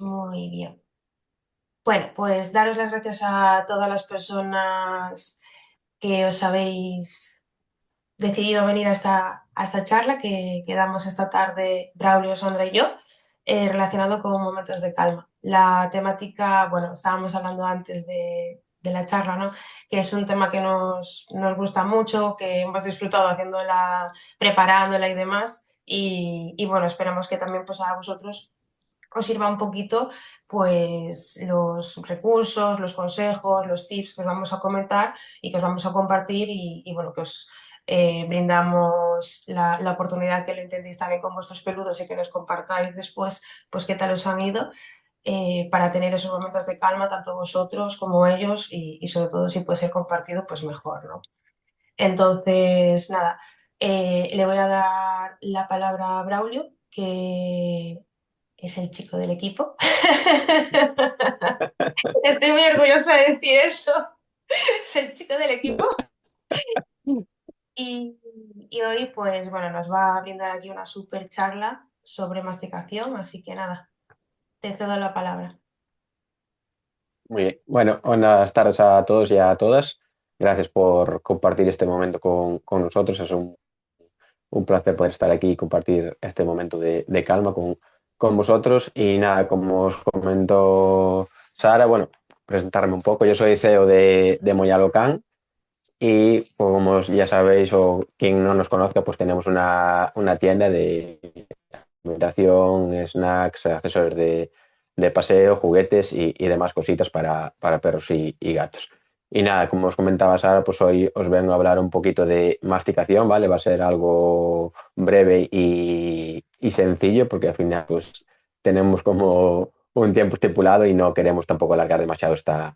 Muy bien. Bueno, pues daros las gracias a todas las personas que os habéis decidido venir a esta charla que damos esta tarde, Braulio, Sandra y yo, relacionado con momentos de calma. La temática, bueno, estábamos hablando antes de la charla, ¿no? Que es un tema que nos gusta mucho, que hemos disfrutado haciéndola, preparándola y demás. Y bueno, esperamos que también pues, a vosotros os sirva un poquito pues los recursos, los consejos, los tips que os vamos a comentar y que os vamos a compartir y bueno, que os brindamos la oportunidad que lo intentéis también con vuestros peludos y que nos compartáis después pues qué tal os han ido para tener esos momentos de calma tanto vosotros como ellos y sobre todo si puede ser compartido pues mejor, ¿no? Entonces, nada, le voy a dar la palabra a Braulio, que es el chico del equipo. Estoy muy orgullosa de decir eso. Es el chico del equipo. Y, y hoy, pues bueno, nos va a brindar aquí una súper charla sobre masticación, así que nada, te cedo la palabra. Muy bien. Bueno, buenas tardes a todos y a todas. Gracias por compartir este momento con nosotros. Es un placer poder estar aquí y compartir este momento de calma con vosotros. Y nada, como os comentó Sara, bueno, presentarme un poco. Yo soy CEO de Moyalocan y como ya sabéis o quien no nos conozca, pues tenemos una tienda de alimentación, snacks, accesorios de paseo, juguetes y demás cositas para perros y gatos. Y nada, como os comentaba Sara, pues hoy os vengo a hablar un poquito de masticación, ¿vale? Va a ser algo breve y sencillo porque al final pues tenemos como un tiempo estipulado y no queremos tampoco alargar demasiado esta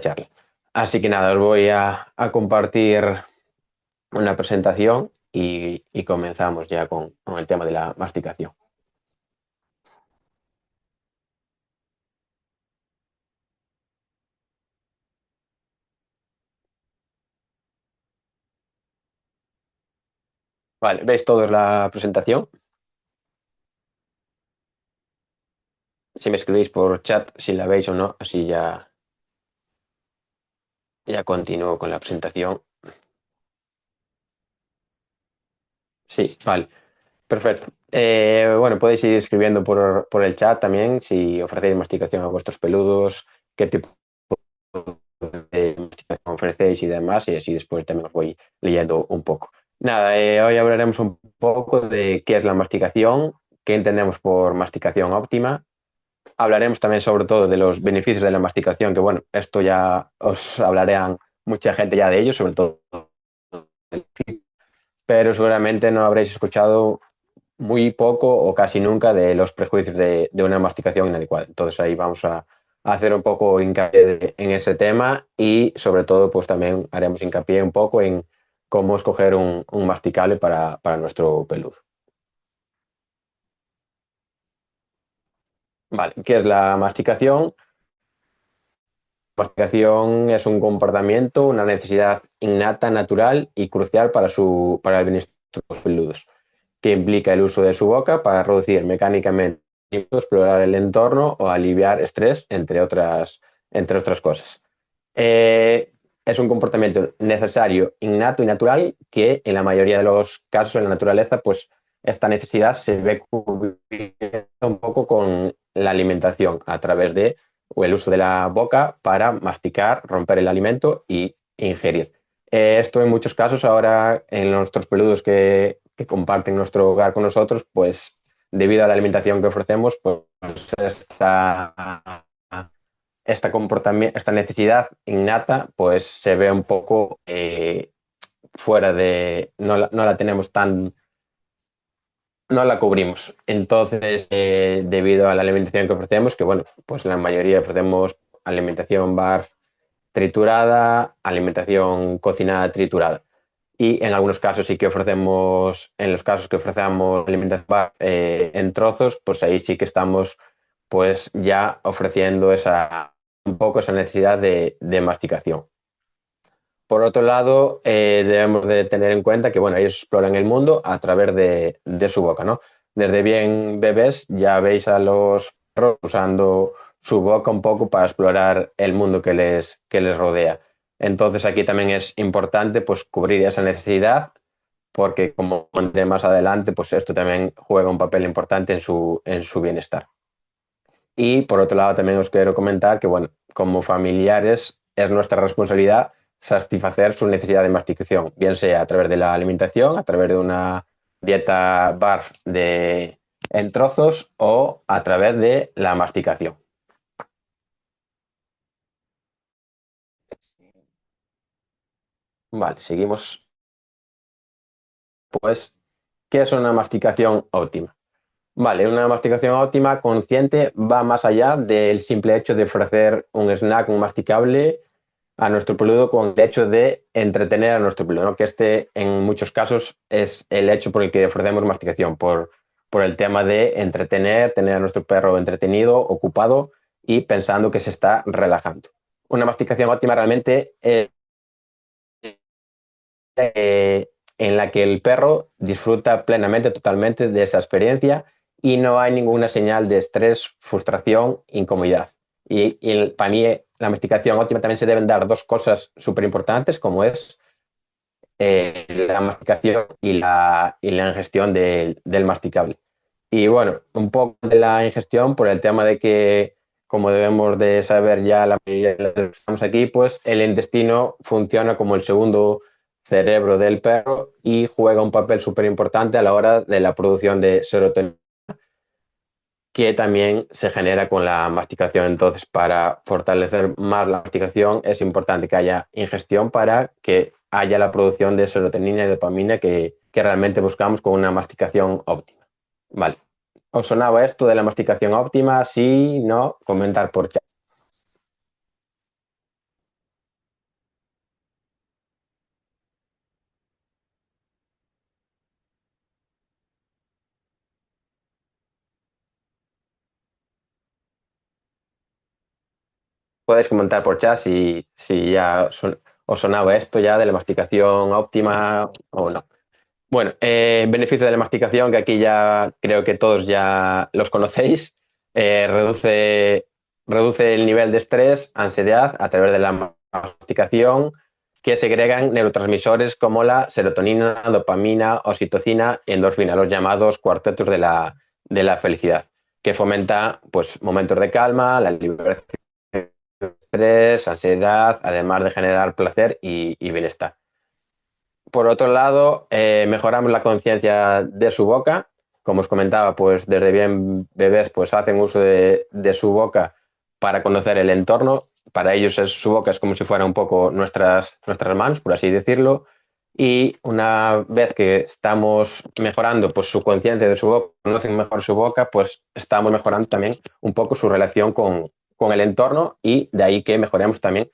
charla. Así que nada, os voy a compartir una presentación y comenzamos ya con el tema de la masticación. Vale, ¿veis todos la presentación? Si me escribís por chat si la veis o no, así ya continúo con la presentación. Sí, vale, perfecto. Bueno, podéis ir escribiendo por el chat también si ofrecéis masticación a vuestros peludos, qué tipo de masticación ofrecéis y demás, y así después también os voy leyendo un poco. Nada, hoy hablaremos un poco de qué es la masticación, qué entendemos por masticación óptima. Hablaremos también sobre todo de los beneficios de la masticación, que bueno, esto ya os hablarán mucha gente ya de ello, sobre todo, pero seguramente no habréis escuchado muy poco o casi nunca de los prejuicios de una masticación inadecuada. Entonces ahí vamos a hacer un poco hincapié en ese tema y sobre todo pues también haremos hincapié un poco en cómo escoger un masticable para nuestro peludo. Vale, ¿qué es la masticación? Masticación es un comportamiento, una necesidad innata, natural y crucial para el bienestar de los peludos, que implica el uso de su boca para reducir mecánicamente, explorar el entorno o aliviar estrés, entre otras cosas. Es un comportamiento necesario, innato y natural que en la mayoría de los casos en la naturaleza, pues esta necesidad se ve cubierta un poco con la alimentación a través de o el uso de la boca para masticar, romper el alimento y ingerir. Esto en muchos casos ahora en nuestros peludos que comparten nuestro hogar con nosotros, pues debido a la alimentación que ofrecemos, pues esta necesidad innata pues se ve un poco fuera de, no la tenemos tan, no la cubrimos. Entonces, debido a la alimentación que ofrecemos, que bueno, pues la mayoría ofrecemos alimentación bar triturada, alimentación cocinada triturada. Y en algunos casos sí que ofrecemos, en los casos que ofrecemos alimentación bar, en trozos, pues ahí sí que estamos pues ya ofreciendo un poco esa necesidad de masticación. Por otro lado, debemos de tener en cuenta que bueno, ellos exploran el mundo a través de su boca, ¿no? Desde bien bebés ya veis a los usando su boca un poco para explorar el mundo que les rodea. Entonces aquí también es importante pues cubrir esa necesidad porque como comenté más adelante, pues esto también juega un papel importante en su bienestar. Y por otro lado también os quiero comentar que, bueno, como familiares es nuestra responsabilidad satisfacer su necesidad de masticación, bien sea a través de la alimentación, a través de una dieta BARF en trozos o a través de la masticación. Vale, seguimos. Pues, ¿qué es una masticación óptima? Vale, una masticación óptima consciente va más allá del simple hecho de ofrecer un snack, un masticable a nuestro peludo con el hecho de entretener a nuestro peludo, ¿no? Que este en muchos casos es el hecho por el que ofrecemos masticación, por el tema de entretener, tener a nuestro perro entretenido, ocupado y pensando que se está relajando. Una masticación óptima realmente es en la que el perro disfruta plenamente, totalmente de esa experiencia y no hay ninguna señal de estrés, frustración, incomodidad. Para mí la masticación óptima también se deben dar dos cosas súper importantes, como es la masticación y la ingestión del masticable. Y bueno, un poco de la ingestión por el tema de que, como debemos de saber ya la mayoría de los que estamos aquí, pues el intestino funciona como el segundo cerebro del perro y juega un papel súper importante a la hora de la producción de serotonina que también se genera con la masticación. Entonces, para fortalecer más la masticación, es importante que haya ingestión para que haya la producción de serotonina y dopamina que realmente buscamos con una masticación óptima. Vale. ¿Os sonaba esto de la masticación óptima? Sí, no, comentar por chat. Podéis comentar por chat si ya os sonaba esto ya de la masticación óptima o no. Bueno, beneficio de la masticación, que aquí ya creo que todos ya los conocéis, reduce el nivel de estrés, ansiedad a través de la masticación, que segregan neurotransmisores como la serotonina, dopamina, oxitocina y endorfina, los llamados cuartetos de la felicidad, que fomenta pues, momentos de calma, la liberación de estrés, ansiedad, además de generar placer y bienestar. Por otro lado, mejoramos la conciencia de su boca. Como os comentaba, pues desde bien bebés pues hacen uso de su boca para conocer el entorno. Para ellos su boca es como si fuera un poco nuestras manos, por así decirlo. Y una vez que estamos mejorando pues, su conciencia de su boca, conocen mejor su boca, pues estamos mejorando también un poco su relación con el entorno y de ahí que mejoremos también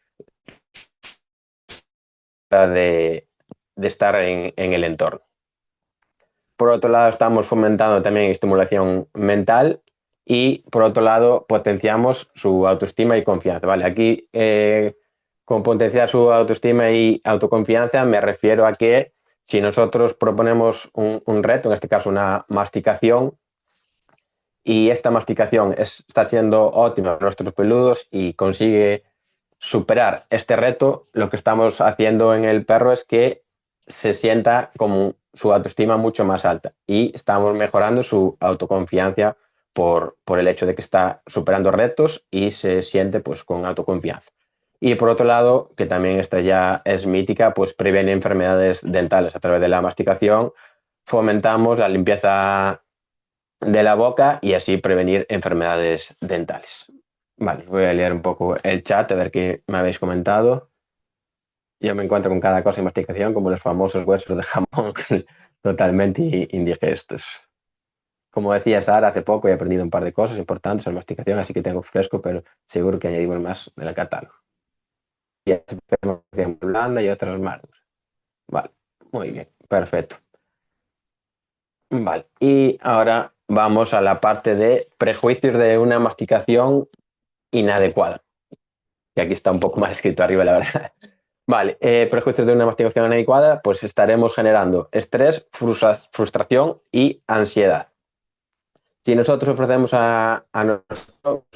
la de estar en el entorno. Por otro lado, estamos fomentando también estimulación mental y por otro lado, potenciamos su autoestima y confianza. ¿Vale? Aquí, con potenciar su autoestima y autoconfianza, me refiero a que si nosotros proponemos un reto, en este caso una masticación, y esta masticación está siendo óptima para nuestros peludos y consigue superar este reto, lo que estamos haciendo en el perro es que se sienta con su autoestima mucho más alta y estamos mejorando su autoconfianza por el hecho de que está superando retos y se siente pues con autoconfianza. Y por otro lado, que también esta ya es mítica, pues previene enfermedades dentales a través de la masticación, fomentamos la limpieza de la boca y así prevenir enfermedades dentales. Vale, voy a leer un poco el chat a ver qué me habéis comentado. Yo me encuentro con cada cosa en masticación, como los famosos huesos de jamón totalmente indigestos. Como decía Sara, hace poco he aprendido un par de cosas importantes en masticación, así que tengo fresco, pero seguro que añadimos más en el catálogo. Y masticación blanda y otras más. Vale, muy bien, perfecto. Vale, y ahora vamos a la parte de prejuicios de una masticación inadecuada. Y aquí está un poco mal escrito arriba, la verdad. Vale, prejuicios de una masticación inadecuada, pues estaremos generando estrés, frustración y ansiedad. Si nosotros ofrecemos a nuestro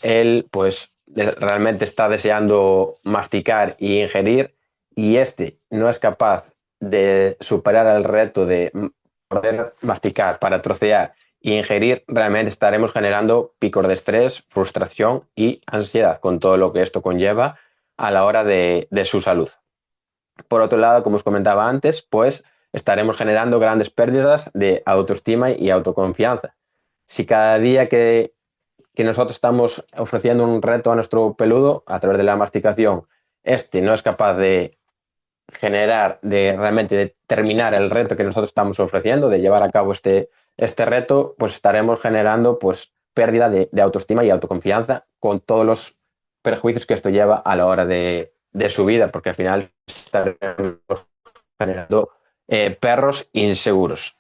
él pues realmente está deseando masticar y ingerir y este no es capaz de superar el reto de poder masticar para trocear y ingerir, realmente estaremos generando picos de estrés, frustración y ansiedad con todo lo que esto conlleva a la hora de su salud. Por otro lado, como os comentaba antes, pues estaremos generando grandes pérdidas de autoestima y autoconfianza. Si cada día que nosotros estamos ofreciendo un reto a nuestro peludo a través de la masticación, este no es capaz de generar, de realmente de terminar el reto que nosotros estamos ofreciendo, de llevar a cabo este reto, pues estaremos generando pues pérdida de autoestima y autoconfianza con todos los perjuicios que esto lleva a la hora de su vida, porque al final estaremos generando perros inseguros.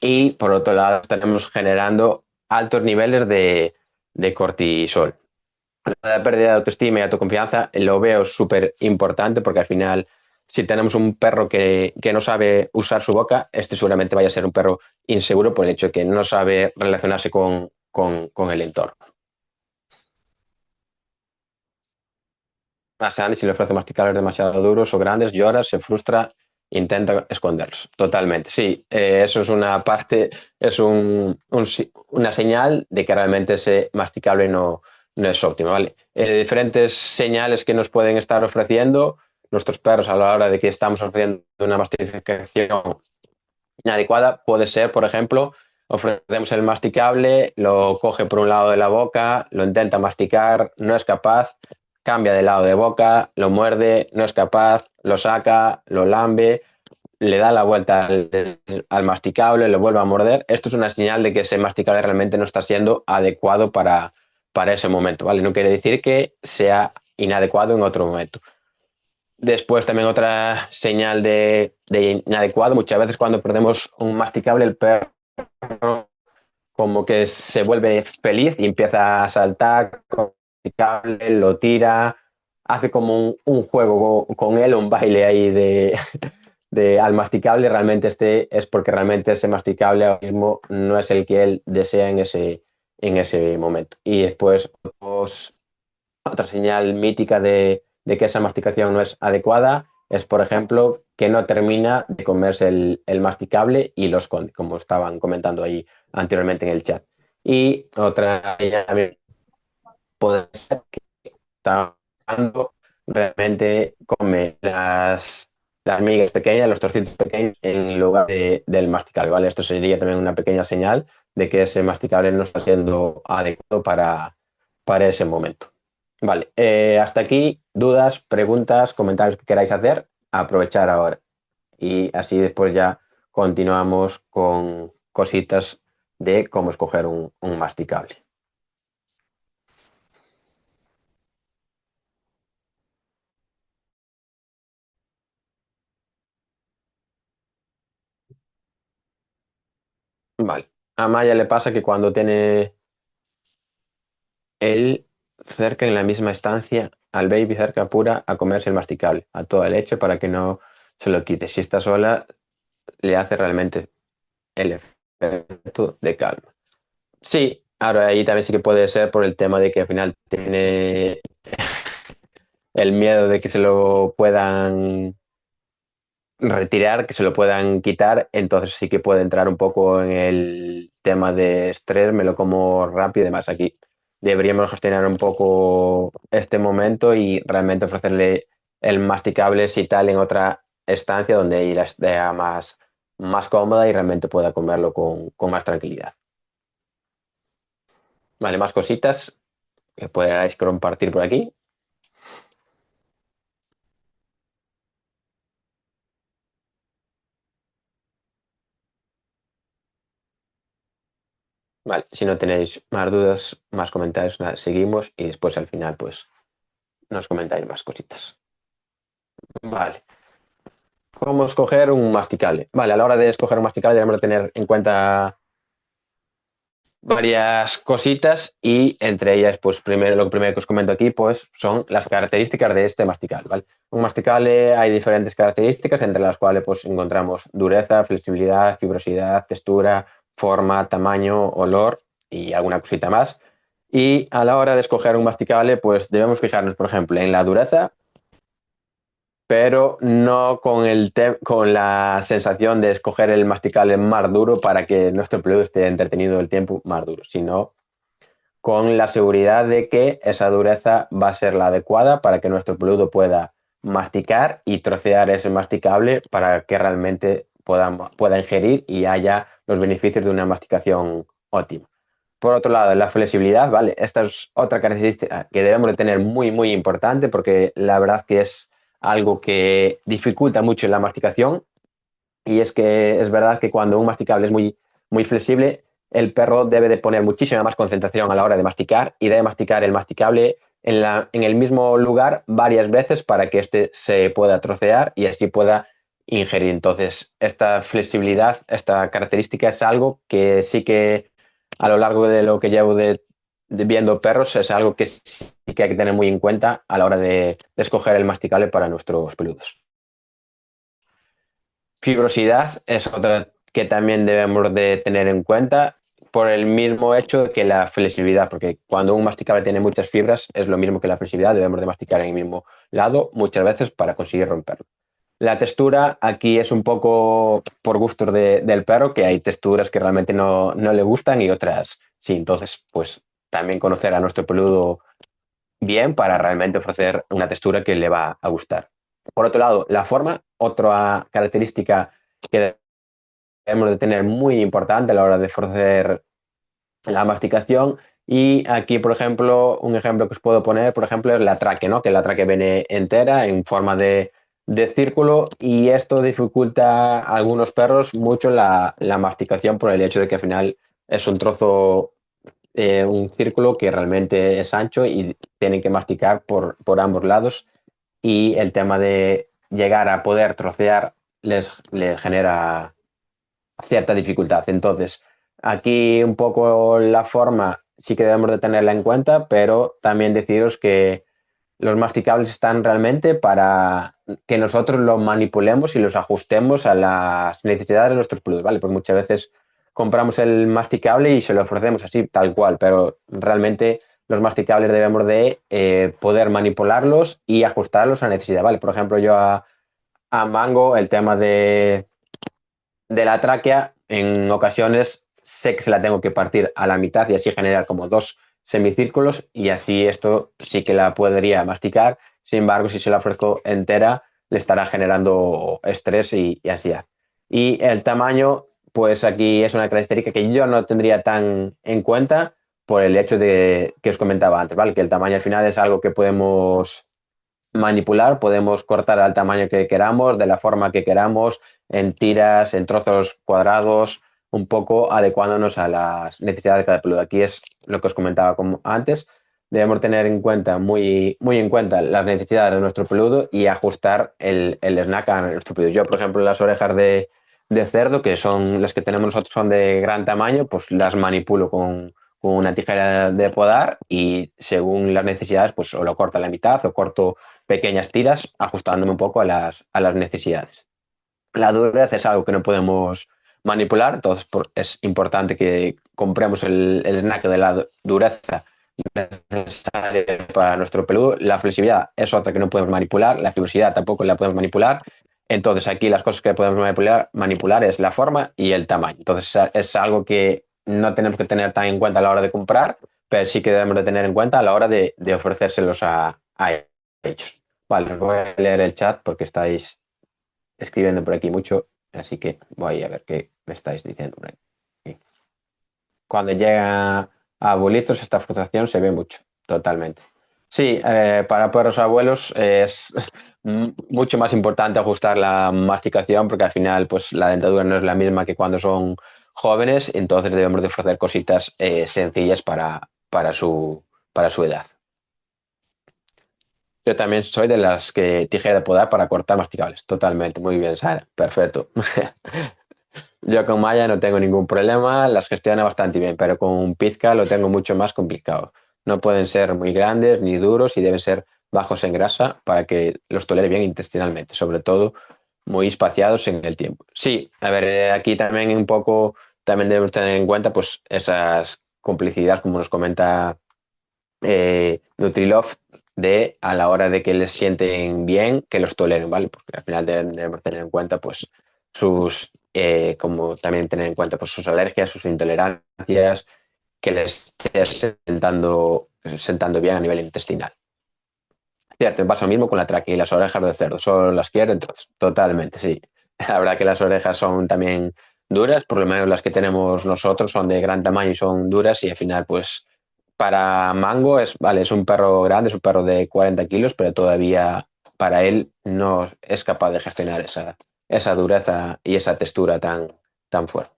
Y por otro lado, estaremos generando altos niveles de cortisol. La pérdida de autoestima y autoconfianza lo veo súper importante porque al final, si tenemos un perro que no sabe usar su boca, este seguramente vaya a ser un perro inseguro por el hecho de que no sabe relacionarse con el entorno. A Sandy, si le ofrece masticables demasiado duros o grandes, llora, se frustra, intenta esconderlos. Totalmente. Sí, eso es una parte, es una señal de que realmente ese masticable no es óptimo, ¿vale? Diferentes señales que nos pueden estar ofreciendo nuestros perros a la hora de que estamos ofreciendo una masticación inadecuada puede ser, por ejemplo, ofrecemos el masticable, lo coge por un lado de la boca, lo intenta masticar, no es capaz, cambia de lado de boca, lo muerde, no es capaz, lo saca, lo lambe, le da la vuelta al masticable, lo vuelve a morder. Esto es una señal de que ese masticable realmente no está siendo adecuado para ese momento, ¿vale? No quiere decir que sea inadecuado en otro momento. Después también otra señal de inadecuado, muchas veces cuando perdemos un masticable, el perro como que se vuelve feliz y empieza a saltar con el masticable, lo tira, hace como un juego con él, un baile ahí al masticable, realmente este es porque realmente ese masticable ahora mismo no es el que él desea en ese momento. Y después otra señal mítica de que esa masticación no es adecuada es, por ejemplo, que no termina de comerse el masticable y lo esconde, como estaban comentando ahí anteriormente en el chat. Y otra señal también puede ser que está realmente come las migas pequeñas, los trocitos pequeños en lugar del masticable, ¿vale? Esto sería también una pequeña señal de que ese masticable no está siendo adecuado para ese momento. Vale, hasta aquí, dudas, preguntas, comentarios que queráis hacer, aprovechar ahora. Y así después ya continuamos con cositas de cómo escoger un masticable. Vale, a Maya le pasa que cuando tiene él cerca en la misma estancia, al baby cerca apura a comerse el masticable, a toda leche para que no se lo quite. Si está sola, le hace realmente el efecto de calma. Sí, ahora ahí también sí que puede ser por el tema de que al final tiene el miedo de que se lo puedan retirar, que se lo puedan quitar, entonces sí que puede entrar un poco en el tema de estrés, me lo como rápido y demás. Aquí deberíamos gestionar un poco este momento y realmente ofrecerle el masticable si tal en otra estancia donde ella esté más cómoda y realmente pueda comerlo con más tranquilidad. Vale, más cositas que podáis compartir por aquí. Vale, si no tenéis más dudas, más comentarios, nada, seguimos y después al final pues nos comentáis más cositas. Vale. ¿Cómo escoger un masticable? Vale, a la hora de escoger un masticable debemos de tener en cuenta varias cositas y entre ellas, pues primero, lo primero que os comento aquí, pues son las características de este masticable, ¿vale? Un masticable hay diferentes características, entre las cuales pues encontramos dureza, flexibilidad, fibrosidad, textura, forma, tamaño, olor y alguna cosita más. Y a la hora de escoger un masticable, pues debemos fijarnos, por ejemplo, en la dureza, pero no con la sensación de escoger el masticable más duro para que nuestro peludo esté entretenido el tiempo más duro, sino con la seguridad de que esa dureza va a ser la adecuada para que nuestro peludo pueda masticar y trocear ese masticable para que realmente pueda ingerir y haya los beneficios de una masticación óptima. Por otro lado, la flexibilidad, ¿vale? Esta es otra característica que debemos de tener muy, muy importante porque la verdad que es algo que dificulta mucho la masticación y es que es verdad que cuando un masticable es muy, muy flexible, el perro debe de poner muchísima más concentración a la hora de masticar y debe masticar el masticable en el mismo lugar varias veces para que éste se pueda trocear y así pueda ingerir. Entonces, esta flexibilidad, esta característica es algo que sí que a lo largo de lo que llevo de viendo perros es algo que sí que hay que tener muy en cuenta a la hora de escoger el masticable para nuestros peludos. Fibrosidad es otra que también debemos de tener en cuenta por el mismo hecho que la flexibilidad, porque cuando un masticable tiene muchas fibras es lo mismo que la flexibilidad, debemos de masticar en el mismo lado muchas veces para conseguir romperlo. La textura aquí es un poco por gustos del perro, que hay texturas que realmente no le gustan y otras sí. Entonces, pues también conocer a nuestro peludo bien para realmente ofrecer una textura que le va a gustar. Por otro lado, la forma, otra característica que debemos de tener muy importante a la hora de ofrecer la masticación. Y aquí, por ejemplo, un ejemplo que os puedo poner, por ejemplo, es la tráquea, ¿no? Que la tráquea viene entera en forma de círculo y esto dificulta a algunos perros mucho la masticación por el hecho de que al final es un trozo, un círculo que realmente es ancho y tienen que masticar por ambos lados y el tema de llegar a poder trocear les genera cierta dificultad. Entonces, aquí un poco la forma sí que debemos de tenerla en cuenta, pero también deciros que los masticables están realmente para que nosotros los manipulemos y los ajustemos a las necesidades de nuestros peludos, ¿vale? Porque muchas veces compramos el masticable y se lo ofrecemos así, tal cual, pero realmente los masticables debemos de poder manipularlos y ajustarlos a necesidad, ¿vale? Por ejemplo, yo a Mango el tema de la tráquea, en ocasiones sé que se la tengo que partir a la mitad y así generar como dos semicírculos y así esto sí que la podría masticar. Sin embargo, si se la ofrezco entera, le estará generando estrés y ansiedad. Y el tamaño, pues aquí es una característica que yo no tendría tan en cuenta por el hecho de que os comentaba antes, ¿vale? Que el tamaño al final es algo que podemos manipular, podemos cortar al tamaño que queramos, de la forma que queramos, en tiras, en trozos cuadrados, un poco adecuándonos a las necesidades de cada peludo. Aquí es lo que os comentaba como antes, debemos tener en cuenta, muy, muy en cuenta las necesidades de nuestro peludo y ajustar el snack a nuestro peludo. Yo, por ejemplo, las orejas de cerdo, que son las que tenemos nosotros, son de gran tamaño, pues las manipulo con una tijera de podar y según las necesidades, pues o lo corto a la mitad o corto pequeñas tiras, ajustándome un poco a las necesidades. La dureza es algo que no podemos manipular, entonces es importante que compremos el snack de la dureza necesaria para nuestro peludo. La flexibilidad es otra que no podemos manipular, la fibrosidad tampoco la podemos manipular. Entonces aquí las cosas que podemos manipular es la forma y el tamaño. Entonces es algo que no tenemos que tener tan en cuenta a la hora de comprar, pero sí que debemos de tener en cuenta a la hora de ofrecérselos a ellos. Vale, os voy a leer el chat porque estáis escribiendo por aquí mucho, así que voy a ver qué me estáis diciendo por aquí. Cuando llega a abuelitos, esta frustración se ve mucho, totalmente. Sí, para perros abuelos es mucho más importante ajustar la masticación porque al final pues la dentadura no es la misma que cuando son jóvenes, entonces debemos de ofrecer cositas sencillas para su edad. Yo también soy de las que tijera de podar para cortar masticables. Totalmente. Muy bien, Sara. Perfecto. Yo con Maya no tengo ningún problema, las gestiona bastante bien, pero con Pizca lo tengo mucho más complicado. No pueden ser muy grandes ni duros y deben ser bajos en grasa para que los tolere bien intestinalmente, sobre todo muy espaciados en el tiempo. Sí, a ver, aquí también un poco, también debemos tener en cuenta pues esas complicidades, como nos comenta Nutrilove, de a la hora de que les sienten bien, que los toleren, ¿vale? Porque al final debemos tener en cuenta pues sus, como también tener en cuenta pues sus alergias, sus intolerancias, que les esté sentando bien a nivel intestinal. Cierto, me pasa lo mismo con la tráquea y las orejas de cerdo. Solo las quiero, entonces, totalmente, sí. La verdad que las orejas son también duras, por lo menos las que tenemos nosotros son de gran tamaño y son duras y al final, pues, para Mango es, vale, es un perro grande, es un perro de 40 kilos, pero todavía para él no es capaz de gestionar esa dureza y esa textura tan fuerte.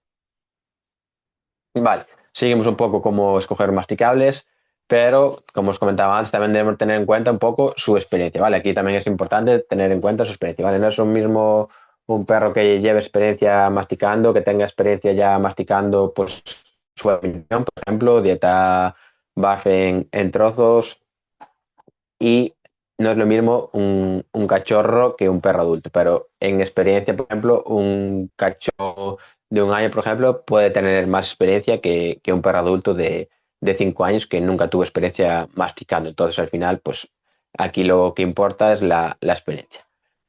Vale, seguimos un poco cómo escoger masticables, pero como os comentaba antes, también debemos tener en cuenta un poco su experiencia, ¿vale? Aquí también es importante tener en cuenta su experiencia, ¿vale? No es un mismo un perro que lleve experiencia masticando, que tenga experiencia ya masticando, pues su alimentación, por ejemplo, dieta BAF en trozos, y no es lo mismo un cachorro que un perro adulto, pero en experiencia, por ejemplo, un cachorro de 1 año, por ejemplo, puede tener más experiencia que un perro adulto de 5 años que nunca tuvo experiencia masticando. Entonces, al final, pues aquí lo que importa es la experiencia.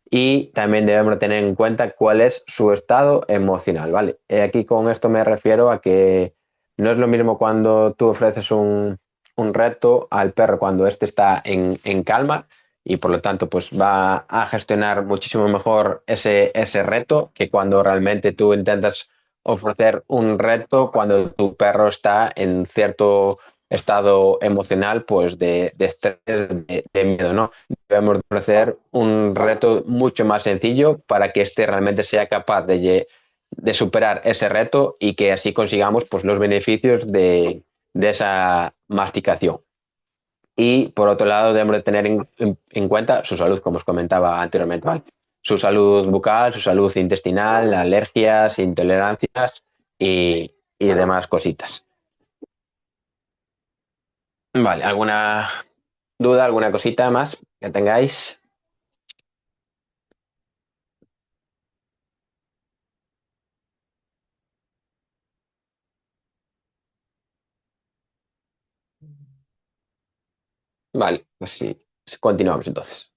Y también debemos tener en cuenta cuál es su estado emocional, ¿vale? Aquí con esto me refiero a que no es lo mismo cuando tú ofreces un reto al perro cuando éste está en calma y por lo tanto pues va a gestionar muchísimo mejor ese reto que cuando realmente tú intentas ofrecer un reto cuando tu perro está en cierto estado emocional pues de estrés, de miedo, ¿no? Debemos ofrecer un reto mucho más sencillo para que éste realmente sea capaz de superar ese reto y que así consigamos pues, los beneficios de esa masticación. Y por otro lado, debemos de tener en cuenta su salud, como os comentaba anteriormente, ¿vale? Su salud bucal, su salud intestinal, alergias, intolerancias y demás cositas. Vale, ¿alguna duda, alguna cosita más que tengáis? Vale, pues sí, continuamos entonces.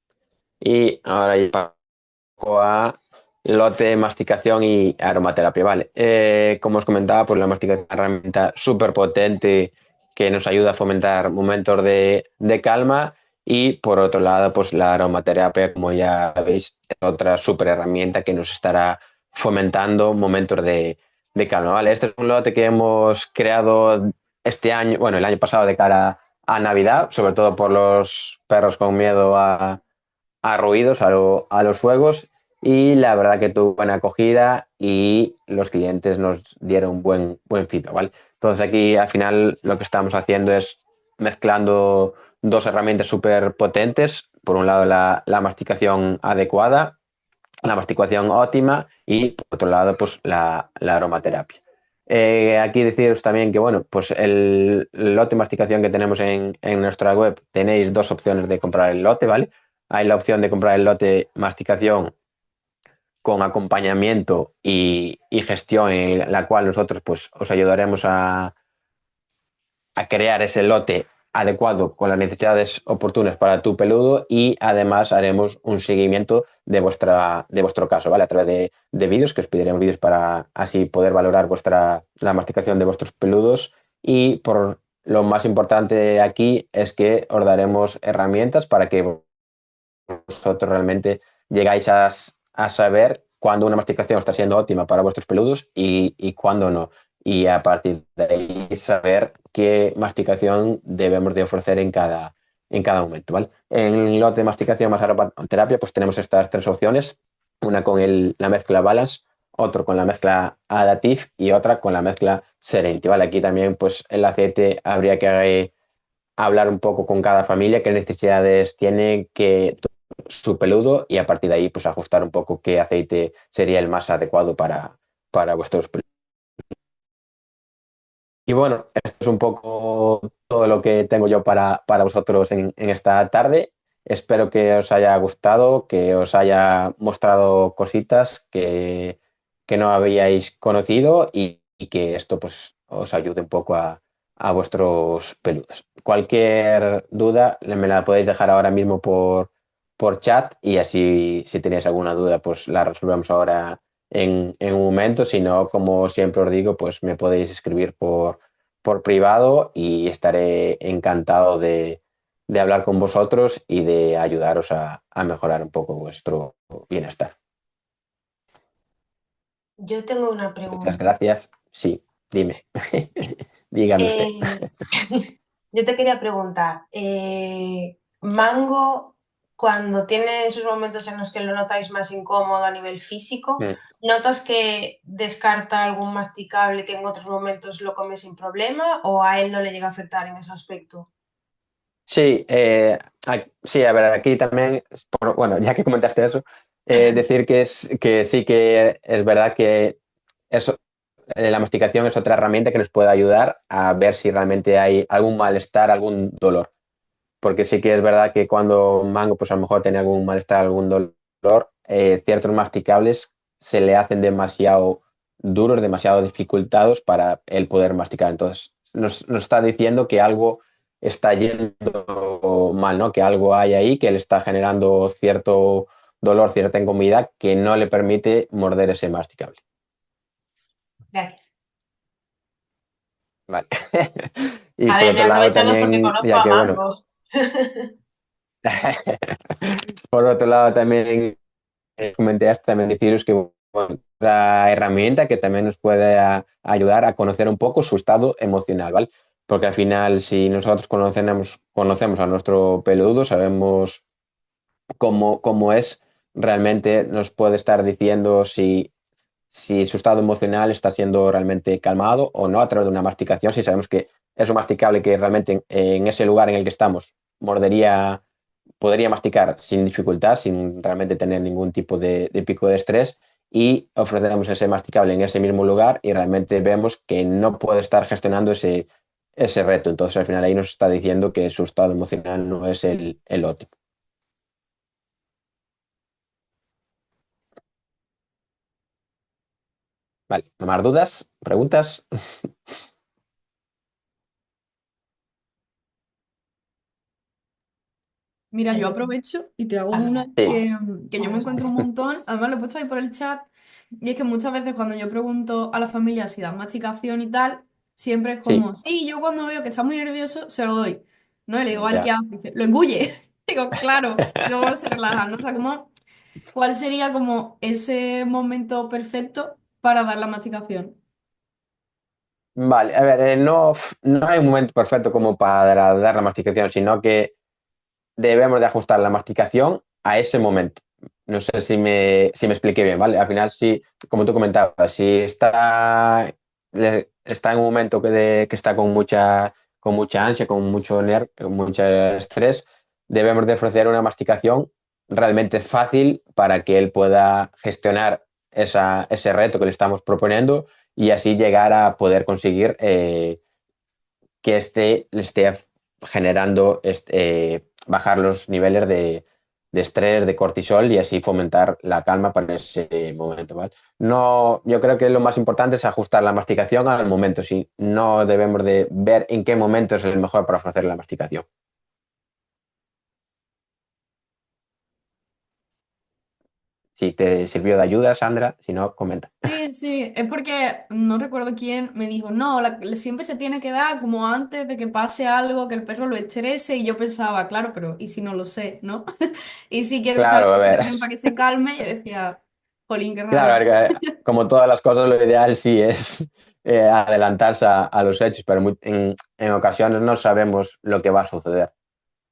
Y ahora ya paso a lote, masticación y aromaterapia. Vale, como os comentaba, pues la masticación es una herramienta súper potente que nos ayuda a fomentar momentos de calma y por otro lado, pues la aromaterapia, como ya veis, es otra súper herramienta que nos estará fomentando momentos de calma. Vale, este es un lote que hemos creado este año, bueno, el año pasado de cara a Navidad, sobre todo por los perros con miedo a ruidos, a los fuegos, y la verdad que tuvo buena acogida y los clientes nos dieron buen feedback, ¿vale? Entonces aquí al final lo que estamos haciendo es mezclando dos herramientas súper potentes, por un lado la masticación adecuada, la masticación óptima y por otro lado pues la aromaterapia. Aquí deciros también que, bueno, pues el lote de masticación que tenemos en nuestra web, tenéis dos opciones de comprar el lote, ¿vale? Hay la opción de comprar el lote masticación con acompañamiento y gestión en la cual nosotros pues os ayudaremos a crear ese lote adecuado con las necesidades oportunas para tu peludo y además haremos un seguimiento de vuestro caso, ¿vale? A través de vídeos, que os pediremos vídeos para así poder valorar la masticación de vuestros peludos y por lo más importante aquí es que os daremos herramientas para que vosotros realmente llegáis a saber cuándo una masticación está siendo óptima para vuestros peludos y cuándo no. Y a partir de ahí saber qué masticación debemos de ofrecer en cada momento, ¿vale? En el lote de masticación más aromaterapia, pues tenemos estas tres opciones, una con la mezcla Balance, otro con la mezcla Adaptive y otra con la mezcla Serenity, ¿vale? Aquí también, pues el aceite habría que hablar un poco con cada familia, qué necesidades tiene que su peludo y a partir de ahí pues ajustar un poco qué aceite sería el más adecuado para vuestros peludos. Y bueno, esto es un poco todo lo que tengo yo para vosotros en esta tarde. Espero que os haya gustado, que os haya mostrado cositas que no habíais conocido y que esto pues os ayude un poco a vuestros peludos. Cualquier duda me la podéis dejar ahora mismo por chat y así si tenéis alguna duda pues la resolvemos ahora en un momento. Si no, como siempre os digo, pues me podéis escribir por privado y estaré encantado de hablar con vosotros y de ayudaros a mejorar un poco vuestro bienestar. Yo tengo una Muchas pregunta. gracias. Sí, dime. Dígame usted. Eh, yo te quería preguntar, Mango, cuando tiene esos momentos en los que lo notáis más incómodo a nivel físico, Mm. ¿notas que descarta algún masticable que en otros momentos lo come sin problema o a él no le llega a afectar en ese aspecto? Sí, sí, a ver, aquí también, bueno, ya que comentaste eso, decir que sí que es verdad que eso, la masticación es otra herramienta que nos puede ayudar a ver si realmente hay algún malestar, algún dolor. Porque sí que es verdad que cuando Mango, pues a lo mejor tenía algún malestar, algún dolor, ciertos masticables se le hacen demasiado duros, demasiado dificultados para él poder masticar. Entonces, nos está diciendo que algo está yendo mal, ¿no? Que algo hay ahí que le está generando cierto dolor, cierta incomodidad que no le permite morder ese masticable. Gracias. Vale. Y A por ver, me otro lado aprovechando porque también, conozco ya a que bueno, Mango. por otro lado también comenté hasta también deciros que bueno, otra herramienta que también nos puede ayudar a conocer un poco su estado emocional, ¿vale? Porque al final, si nosotros conocemos a nuestro peludo, sabemos cómo es, realmente nos puede estar diciendo si su estado emocional está siendo realmente calmado o no a través de una masticación, si sabemos que es un masticable que realmente en ese lugar en el que estamos mordería, podría masticar sin dificultad, sin realmente tener ningún tipo de pico de estrés y ofrecemos ese masticable en ese mismo lugar y realmente vemos que no puede estar gestionando ese reto. Entonces al final ahí nos está diciendo que su estado emocional no es el óptimo. Vale, ¿más dudas? ¿Preguntas? Mira, yo aprovecho y te hago una Habla. Sí, que yo me Vamos a encuentro ver. un montón, además lo he puesto ahí por el chat, y es que muchas veces cuando yo pregunto a la familia si dan masticación y tal, siempre es sí, como, sí, yo cuando veo que está muy nervioso, se lo doy. ¿No? Y le digo, vale, ¿qué ya. hace? Dice, lo engulle. Digo, claro, y luego se relaja, ¿no? O sea, como, ¿cuál sería como ese momento perfecto para dar la masticación? Vale, a ver, no hay un momento perfecto como para dar la masticación, sino que debemos de ajustar la masticación a ese momento. No sé si me expliqué bien, ¿vale? Al final, sí, como tú comentabas, si está en un momento que está con mucha ansia, con mucho estrés, debemos de ofrecer una masticación realmente fácil para que él pueda gestionar ese reto que le estamos proponiendo y así llegar a poder conseguir que le esté generando bajar los niveles de estrés, de cortisol y así fomentar la calma para ese momento, ¿vale? No, yo creo que lo más importante es ajustar la masticación al momento, si no debemos de ver en qué momento es el mejor para ofrecer la masticación. Si te sirvió de ayuda, Sandra, si no, comenta. Sí, sí, es porque no recuerdo quién me dijo, no, siempre se tiene que dar como antes de que pase algo, que el perro lo estrese, y yo pensaba, claro, pero ¿y si no lo sé, no? Y si quiero usar Claro, la a ver. masticación para que se calme, yo decía, jolín, qué Claro, a raro. ver, como todas las cosas, lo ideal sí es adelantarse a los hechos, pero en ocasiones no sabemos lo que va a suceder.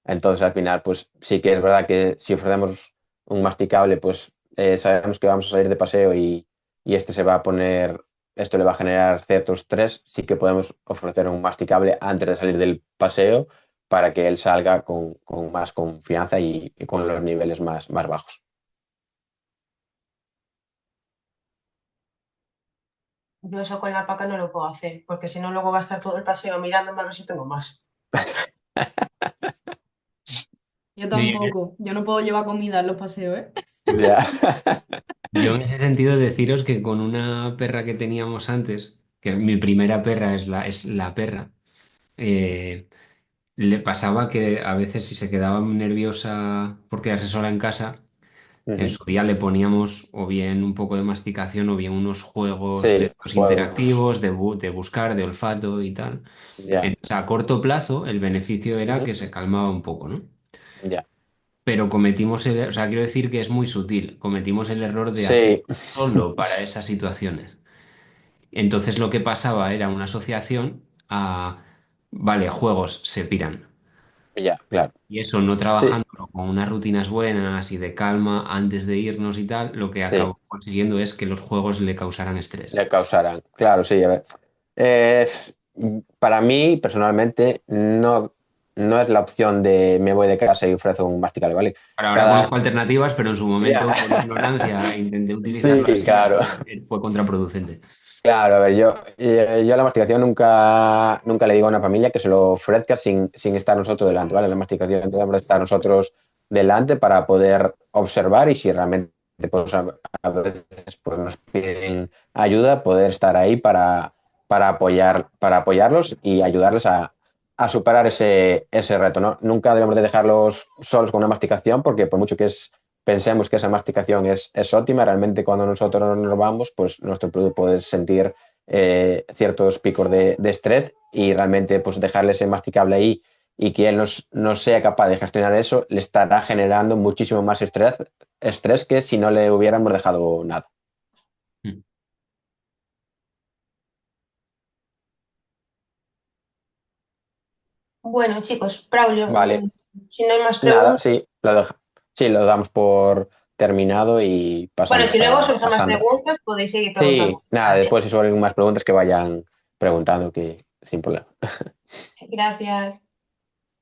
Entonces, al final, pues sí que es verdad que si ofrecemos un masticable, pues sabemos que vamos a salir de paseo y este se va a poner, esto le va a generar cierto estrés, sí que podemos ofrecer un masticable antes de salir del paseo para que él salga con más confianza y con los niveles más bajos. Yo eso con la paca no lo puedo hacer, porque si no luego va a estar todo el paseo mirándome a ver si tengo más. Yo Yo, tampoco. Yo no puedo llevar comida en los paseos, ¿eh? Ya. yo en ese sentido deciros que con una perra que teníamos antes, que mi primera perra es la perra, eh, le pasaba que a veces si se quedaba nerviosa por quedarse sola en casa, en Ujú. su día le poníamos o bien un poco de masticación o bien unos juegos de Sí, estos juegos. interactivos, de buscar, de olfato y tal. Ya. Entonces, a corto plazo, el beneficio era Ujú. que se calmaba un poco, ¿no? Ya. Pero cometimos o sea, quiero decir que es muy sutil. Cometimos el error de hacer Sí, solo para esas situaciones. Entonces, lo que pasaba era una asociación a, vale, juegos se piran. ya, claro. Y eso, no Sí, trabajando con unas rutinas buenas y de calma antes de irnos y tal, lo que sí. acabó consiguiendo es que los juegos le causaran estrés. Le causarán. Claro, sí, a ver. Eh, para mí, personalmente, no es la opción de me voy de casa y ofrezco un masticable, ¿vale? Ahora, ahora Cada. conozco alternativas, pero en su Ya. momento, por ignorancia, intenté Sí, utilizarlo así y claro. fue contraproducente. Claro, a ver, yo a la masticación nunca le digo a una familia que se lo ofrezca sin estar nosotros delante, ¿vale? La masticación tenemos que estar nosotros delante para poder observar y si realmente pues, a veces pues, nos piden ayuda, poder estar ahí para apoyarlos y ayudarles a superar ese reto, ¿no? Nunca debemos de dejarlos solos con una masticación porque por mucho pensemos que esa masticación es óptima, realmente cuando nosotros nos vamos, pues nuestro producto puede sentir ciertos picos de estrés y realmente pues dejarle ese masticable ahí y que él no sea capaz de gestionar eso, le estará generando muchísimo más estrés que si no le hubiéramos dejado nada. Mm. Bueno, chicos, Braulio, Vale, si no hay más nada, preguntas. sí, lo damos por terminado y Bueno, pasamos si luego a surgen más Sandra. preguntas, podéis seguir preguntando. Sí, nada, ¿Vale? después si surgen más preguntas que vayan preguntando, que sin problema. Gracias.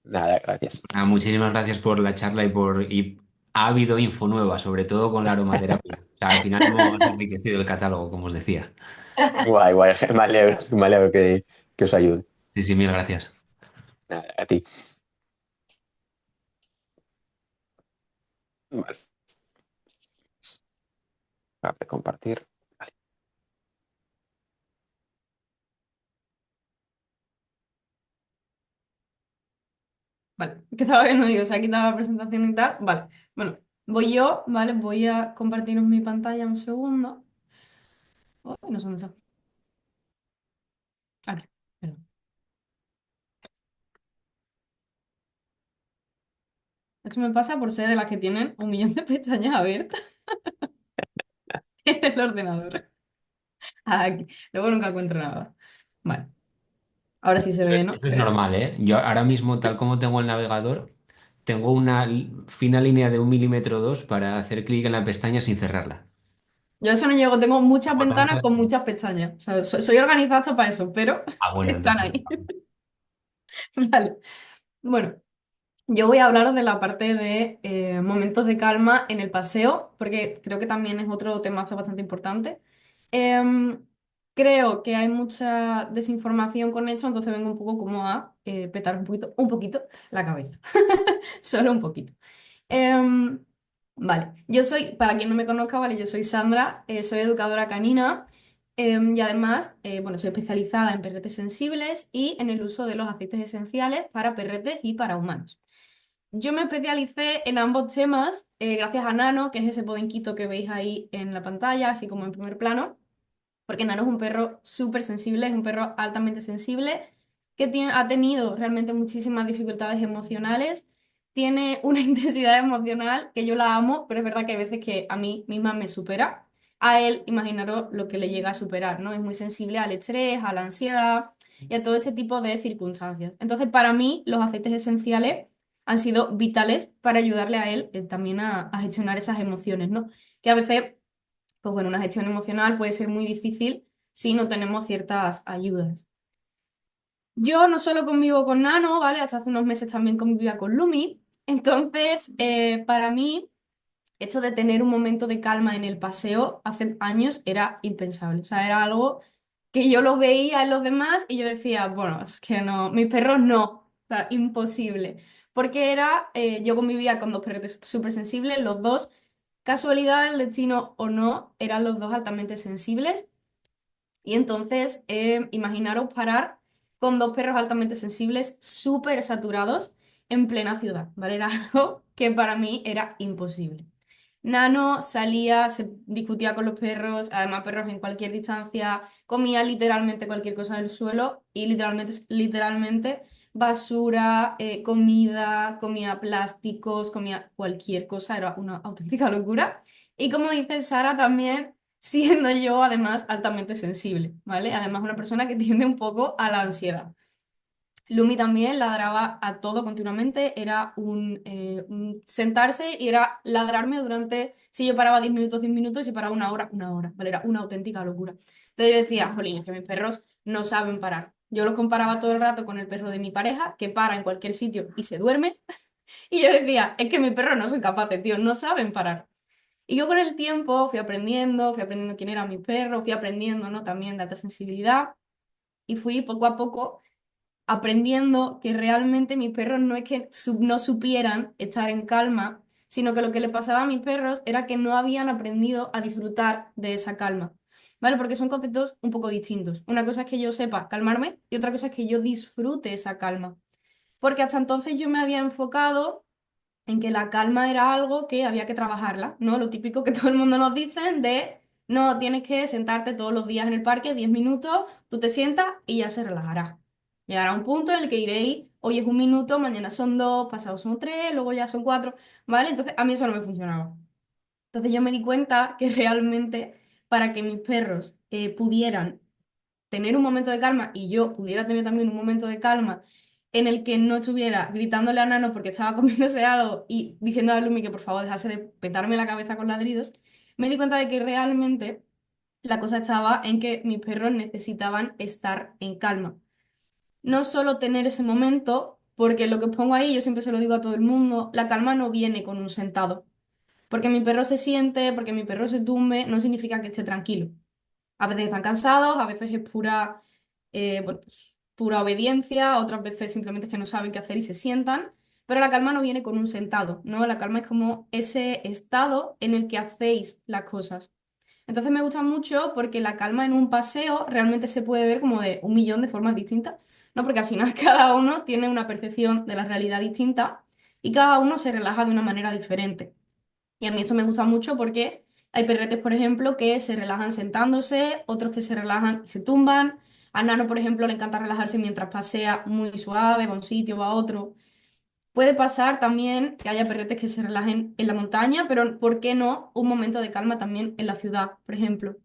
Nada, gracias. Muchísimas gracias por la charla y ha habido info nueva, sobre todo con la aromaterapia. O sea, al final hemos enriquecido el catálogo, como os decía. Guay, guay, me alegro que os ayude. Sí, sí, mil gracias. Nada, a ti. Vale, de compartir. Vale, que estaba viendo, digo, se ha quitado la presentación y tal. Vale, bueno, voy yo, ¿vale? Voy a compartiros mi pantalla un segundo. Oh, no sé dónde está. Aquí, perdón. Esto me pasa por ser de las que tienen 1 millón de pestañas abiertas en el ordenador. Aquí. Luego nunca encuentro nada. Vale, ahora sí se ve, ¿no? Eso es Creo. normal, ¿eh? Yo ahora mismo, tal como tengo el navegador, tengo una fina línea de 1,2 mm para hacer clic en la pestaña sin cerrarla. Yo a eso no llego, tengo muchas Por lo tanto, ventanas con muchas pestañas. O sea, soy organizada hasta para eso, pero bueno, están entonces. ahí. Vale. Bueno, yo voy a hablar de la parte de momentos de calma en el paseo, porque creo que también es otro temazo bastante importante. Em, Creo que hay mucha desinformación con esto, entonces vengo un poco como a petar un poquito la cabeza. Solo un poquito. Em, vale, yo soy, para quien no me conozca, vale, yo soy Sandra, soy educadora canina y además, bueno, soy especializada en perretes sensibles y en el uso de los aceites esenciales para perretes y para humanos. Yo me especialicé en ambos temas gracias a Nano, que es ese podenquito que veis ahí en la pantalla, así como en primer plano, porque Nano es un perro súper sensible, es un perro altamente sensible, que ha tenido realmente muchísimas dificultades emocionales, tiene una intensidad emocional que yo la amo, pero es verdad que hay veces que a mí misma me supera. A él, imaginaros lo que le llega a superar, ¿no? Es muy sensible al estrés, a la ansiedad y a todo este tipo de circunstancias. Entonces, para mí, los aceites esenciales han sido vitales para ayudarle a él también a gestionar esas emociones, ¿no? Que a veces pues bueno, una gestión emocional puede ser muy difícil si no tenemos ciertas ayudas. Yo no solo convivo con Nano, ¿vale? Hasta hace unos meses también convivía con Lumi. Entonces, para mí, esto de tener un momento de calma en el paseo hace años era impensable. O sea, era algo que yo lo veía en los demás y yo decía, bueno, es que no, mis perros no, o sea, imposible. Porque yo convivía con dos perros súper sensibles, los dos, casualidad del destino o no, eran los dos altamente sensibles. Y entonces, imaginaros parar con dos perros altamente sensibles, súper saturados, en plena ciudad, ¿vale? Era algo que para mí era imposible. Nano salía, se discutía con los perros, además perros en cualquier distancia, comía literalmente cualquier cosa del suelo y literalmente basura, comida, comía plásticos, comía cualquier cosa, era una auténtica locura. Y como dice Sara también, siendo yo además altamente sensible, ¿vale? Además una persona que tiende un poco a la ansiedad. Lumi también ladraba a todo continuamente, era un sentarse y era ladrarme durante, si yo paraba 10 minutos, y si paraba una hora, ¿vale? Era una auténtica locura. Entonces yo decía, jolín, es que mis perros no saben parar. Yo los comparaba todo el rato con el perro de mi pareja, que para en cualquier sitio y se duerme, y yo decía, es que mis perros no son capaces, tío, no saben parar. Y yo con el tiempo fui aprendiendo quién era mi perro, fui aprendiendo, ¿no? También de alta sensibilidad, y fui poco a poco aprendiendo que realmente mis perros no es que no supieran estar en calma, sino que lo que le pasaba a mis perros era que no habían aprendido a disfrutar de esa calma, ¿vale? Porque son conceptos un poco distintos. Una cosa es que yo sepa calmarme y otra cosa es que yo disfrute esa calma. Porque hasta entonces yo me había enfocado en que la calma era algo que había que trabajarla, ¿no? Lo típico que todo el mundo nos dicen de, no, tienes que sentarte todos los días en el parque, 10 minutos, tú te sientas y ya se relajará. Llegará un punto en el que iréis, hoy es un minuto, mañana son dos, pasado son tres, luego ya son cuatro, ¿vale? Entonces a mí eso no me funcionaba. Entonces yo me di cuenta que realmente para que mis perros pudieran tener un momento de calma y yo pudiera tener también un momento de calma en el que no estuviera gritándole a Nano porque estaba comiéndose algo y diciendo a Lumi que por favor dejase de petarme la cabeza con ladridos, me di cuenta de que realmente la cosa estaba en que mis perros necesitaban estar en calma. No solo tener ese momento, porque lo que os pongo ahí, yo siempre se lo digo a todo el mundo, la calma no viene con un sentado. Porque mi perro se siente, porque mi perro se tumbe, no significa que esté tranquilo. A veces están cansados, a veces es bueno, pues, pura obediencia, otras veces simplemente es que no saben qué hacer y se sientan, pero la calma no viene con un sentado, ¿no? La calma es como ese estado en el que hacéis las cosas. Entonces me gusta mucho porque la calma en un paseo realmente se puede ver como de un millón de formas distintas, ¿no? Porque al final cada uno tiene una percepción de la realidad distinta y cada uno se relaja de una manera diferente. Y a mí esto me gusta mucho porque hay perretes, por ejemplo, que se relajan sentándose, otros que se relajan y se tumban. A Nano, por ejemplo, le encanta relajarse mientras pasea muy suave, va a un sitio, va a otro. Puede pasar también que haya perretes que se relajen en la montaña, pero ¿por qué no un momento de calma también en la ciudad, por ejemplo?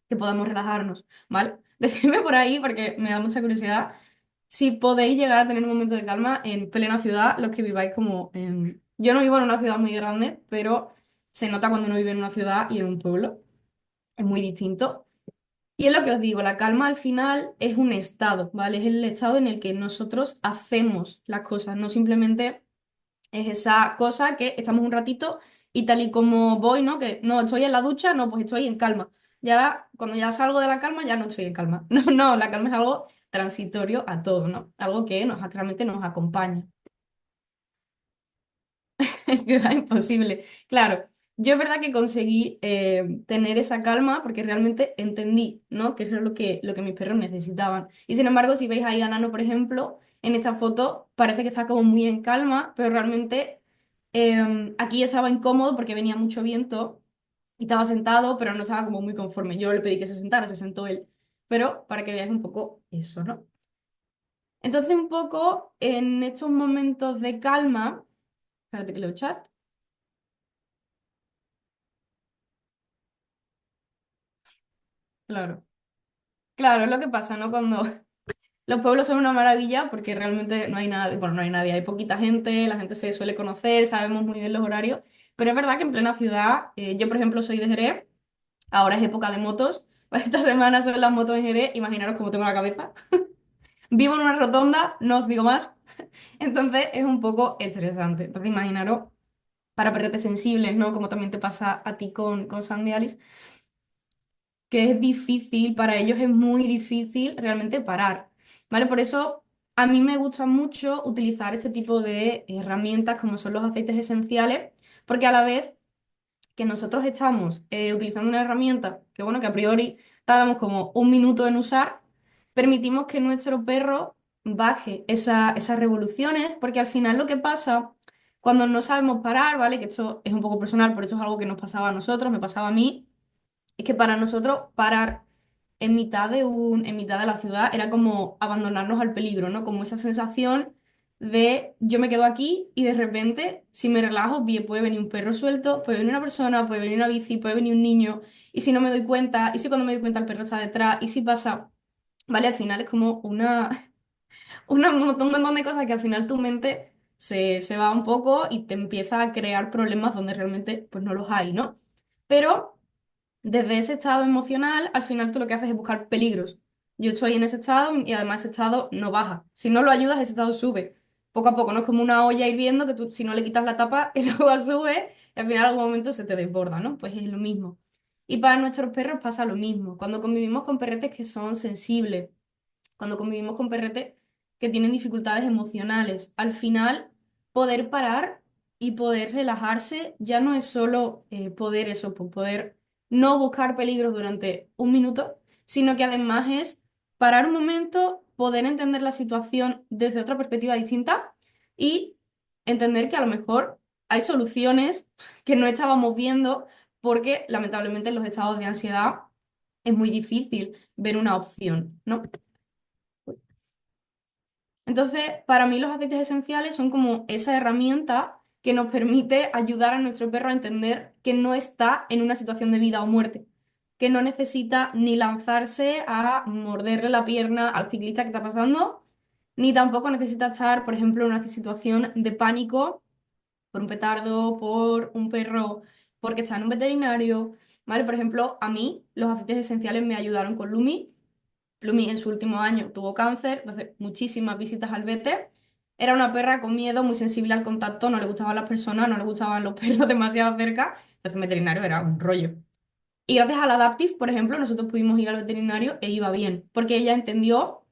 Que podamos relajarnos, ¿vale? Decidme por ahí, porque me da mucha curiosidad, si podéis llegar a tener un momento de calma en plena ciudad, los que viváis como en... Yo no vivo en una ciudad muy grande, pero se nota cuando uno vive en una ciudad y en un pueblo. Es muy distinto. Y es lo que os digo, la calma al final es un estado, ¿vale? Es el estado en el que nosotros hacemos las cosas, no simplemente es esa cosa que estamos un ratito y tal y como voy, ¿no? Que no estoy en la ducha, no, pues estoy en calma. Ya cuando ya salgo de la calma, ya no estoy en calma. No, no, la calma es algo transitorio a todo, ¿no? Algo que realmente nos acompaña. Es que era imposible. Claro, yo es verdad que conseguí tener esa calma porque realmente entendí, ¿no? Que era lo que mis perros necesitaban. Y sin embargo, si veis ahí a Nano, por ejemplo, en esta foto parece que está como muy en calma, pero realmente aquí estaba incómodo porque venía mucho viento y estaba sentado, pero no estaba como muy conforme. Yo le pedí que se sentara, se sentó él. Pero para que veáis un poco eso, ¿no? Entonces, un poco en estos momentos de calma, espérate que leo chat. Claro. Claro, es lo que pasa, ¿no? Cuando los pueblos son una maravilla porque realmente no hay nada, bueno, no hay nadie, hay poquita gente, la gente se suele conocer, sabemos muy bien los horarios, pero es verdad que en plena ciudad, yo por ejemplo soy de Jerez, ahora es época de motos, esta semana son las motos en Jerez, imaginaros cómo tengo la cabeza. Vivo en una rotonda, no os digo más, entonces es un poco estresante. Entonces imaginaros para perretes sensibles, ¿no? Como también te pasa a ti con Sandy Alice. que es difícil, para ellos es muy difícil realmente parar, ¿vale? Por eso a mí me gusta mucho utilizar este tipo de herramientas como son los aceites esenciales, porque a la vez que nosotros estamos utilizando una herramienta que, bueno, que a priori tardamos como un minuto en usar, permitimos que nuestro perro baje esas revoluciones, porque al final lo que pasa cuando no sabemos parar, ¿vale? Que esto es un poco personal, pero esto es algo que nos pasaba a nosotros, me pasaba a mí, es que para nosotros parar en mitad de la ciudad era como abandonarnos al peligro, ¿no? Como esa sensación de yo me quedo aquí y de repente, si me relajo, bien, puede venir un perro suelto, puede venir una persona, puede venir una bici, puede venir un niño, y si no me doy cuenta, y si cuando me doy cuenta el perro está detrás, y si pasa, ¿vale? Al final es como un montón de cosas que al final tu mente se va un poco y te empieza a crear problemas donde realmente pues no los hay, ¿no? Pero desde ese estado emocional, al final tú lo que haces es buscar peligros. Yo estoy en ese estado y además ese estado no baja. Si no lo ayudas, ese estado sube. Poco a poco, no es como una olla hirviendo que tú, si no le quitas la tapa, el agua sube y al final en algún momento se te desborda, ¿no? Pues es lo mismo. Y para nuestros perros pasa lo mismo. Cuando convivimos con perretes que son sensibles, cuando convivimos con perretes que tienen dificultades emocionales. Al final, poder parar y poder relajarse ya no es solo poder eso, poder no buscar peligros durante un minuto, sino que además es parar un momento, poder entender la situación desde otra perspectiva distinta y entender que a lo mejor hay soluciones que no estábamos viendo porque lamentablemente en los estados de ansiedad es muy difícil ver una opción, ¿no? Entonces, para mí los aceites esenciales son como esa herramienta que nos permite ayudar a nuestro perro a entender que no está en una situación de vida o muerte, que no necesita ni lanzarse a morderle la pierna al ciclista que está pasando, ni tampoco necesita estar, por ejemplo, en una situación de pánico por un petardo, por un perro, porque está en un veterinario, ¿vale? Por ejemplo, a mí los aceites esenciales me ayudaron con Lumi. Lumi en su último año tuvo cáncer, entonces muchísimas visitas al vete. Era una perra con miedo, muy sensible al contacto, no le gustaban las personas, no le gustaban los perros demasiado cerca, entonces el veterinario era un rollo. Y gracias al Adaptive, por ejemplo, nosotros pudimos ir al veterinario e iba bien, porque ella entendió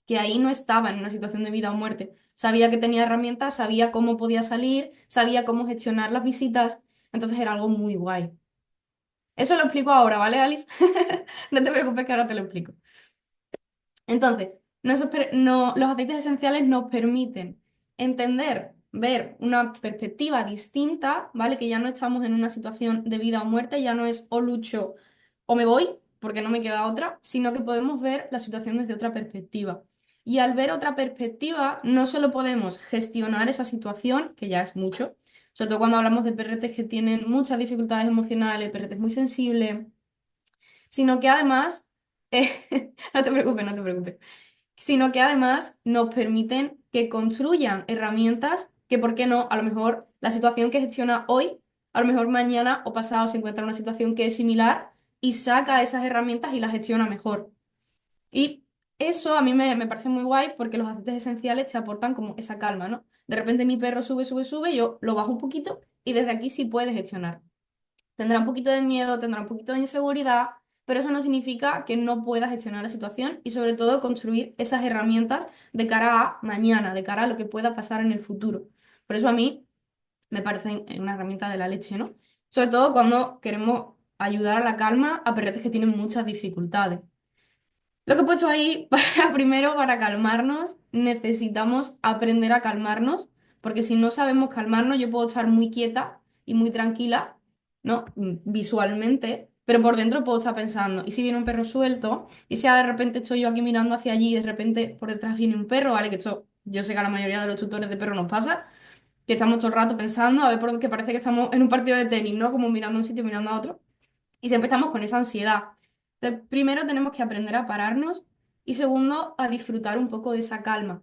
que ahí no estaba en una situación de vida o muerte. Sabía que tenía herramientas, sabía cómo podía salir, sabía cómo gestionar las visitas, entonces era algo muy guay. Eso lo explico ahora, ¿vale, Alice? No te preocupes que ahora te lo explico. Entonces, los aceites esenciales nos permiten entender, ver una perspectiva distinta, ¿vale? Que ya no estamos en una situación de vida o muerte, ya no es o lucho o me voy, porque no me queda otra, sino que podemos ver la situación desde otra perspectiva. Y al ver otra perspectiva, no solo podemos gestionar esa situación, que ya es mucho, sobre todo cuando hablamos de perretes que tienen muchas dificultades emocionales, perretes muy sensibles, sino que además, no te preocupes, no te preocupes, sino que además nos permiten que construyan herramientas que, ¿por qué no? A lo mejor la situación que gestiona hoy, a lo mejor mañana o pasado se encuentra en una situación que es similar y saca esas herramientas y las gestiona mejor. Y eso a mí me parece muy guay porque los aceites esenciales te aportan como esa calma, ¿no? De repente mi perro sube, sube, sube, yo lo bajo un poquito y desde aquí sí puedes gestionar. Tendrá un poquito de miedo, tendrá un poquito de inseguridad, pero eso no significa que no puedas gestionar la situación y sobre todo construir esas herramientas de cara a mañana, de cara a lo que pueda pasar en el futuro. Por eso a mí me parece una herramienta de la leche, ¿no? Sobre todo cuando queremos ayudar a la calma a perretes que tienen muchas dificultades. Lo que he puesto ahí, primero, para calmarnos, necesitamos aprender a calmarnos, porque si no sabemos calmarnos, yo puedo estar muy quieta y muy tranquila, ¿no? Visualmente, pero por dentro puedo estar pensando, ¿y si viene un perro suelto? ¿Y si de repente estoy yo aquí mirando hacia allí y de repente por detrás viene un perro? ¿Vale? Que esto yo sé que a la mayoría de los tutores de perros nos pasa, que estamos todo el rato pensando, a ver, porque parece que estamos en un partido de tenis, ¿no? Como mirando a un sitio, mirando a otro. Y siempre estamos con esa ansiedad. Entonces, primero tenemos que aprender a pararnos y segundo, a disfrutar un poco de esa calma.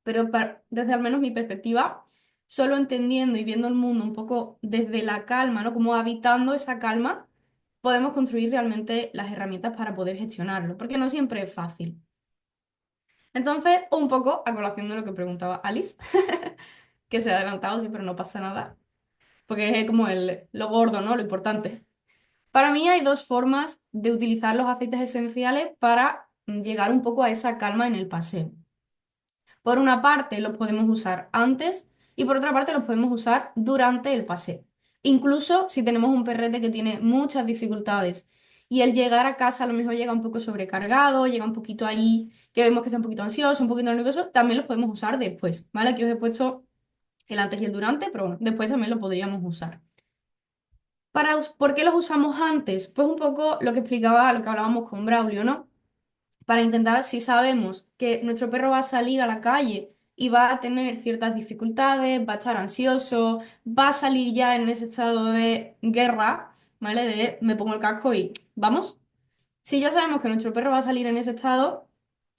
Pero desde al menos mi perspectiva, solo entendiendo y viendo el mundo un poco desde la calma, ¿no? Como habitando esa calma, podemos construir realmente las herramientas para poder gestionarlo, porque no siempre es fácil. Entonces, un poco a colación de lo que preguntaba Alice, que se ha adelantado, sí, pero no pasa nada, porque es como lo gordo, ¿no? Lo importante. Para mí hay dos formas de utilizar los aceites esenciales para llegar un poco a esa calma en el paseo. Por una parte, los podemos usar antes y por otra parte, los podemos usar durante el paseo. Incluso si tenemos un perrete que tiene muchas dificultades y el llegar a casa a lo mejor llega un poco sobrecargado, llega un poquito ahí, que vemos que está un poquito ansioso, un poquito nervioso, también los podemos usar después, ¿vale? Aquí os he puesto el antes y el durante, pero bueno, después también lo podríamos usar. ¿Por qué los usamos antes? Pues un poco lo que explicaba, lo que hablábamos con Braulio, ¿no? Para intentar, si sabemos que nuestro perro va a salir a la calle y va a tener ciertas dificultades, va a estar ansioso, va a salir ya en ese estado de guerra, ¿vale? De me pongo el casco y vamos. Si ya sabemos que nuestro perro va a salir en ese estado,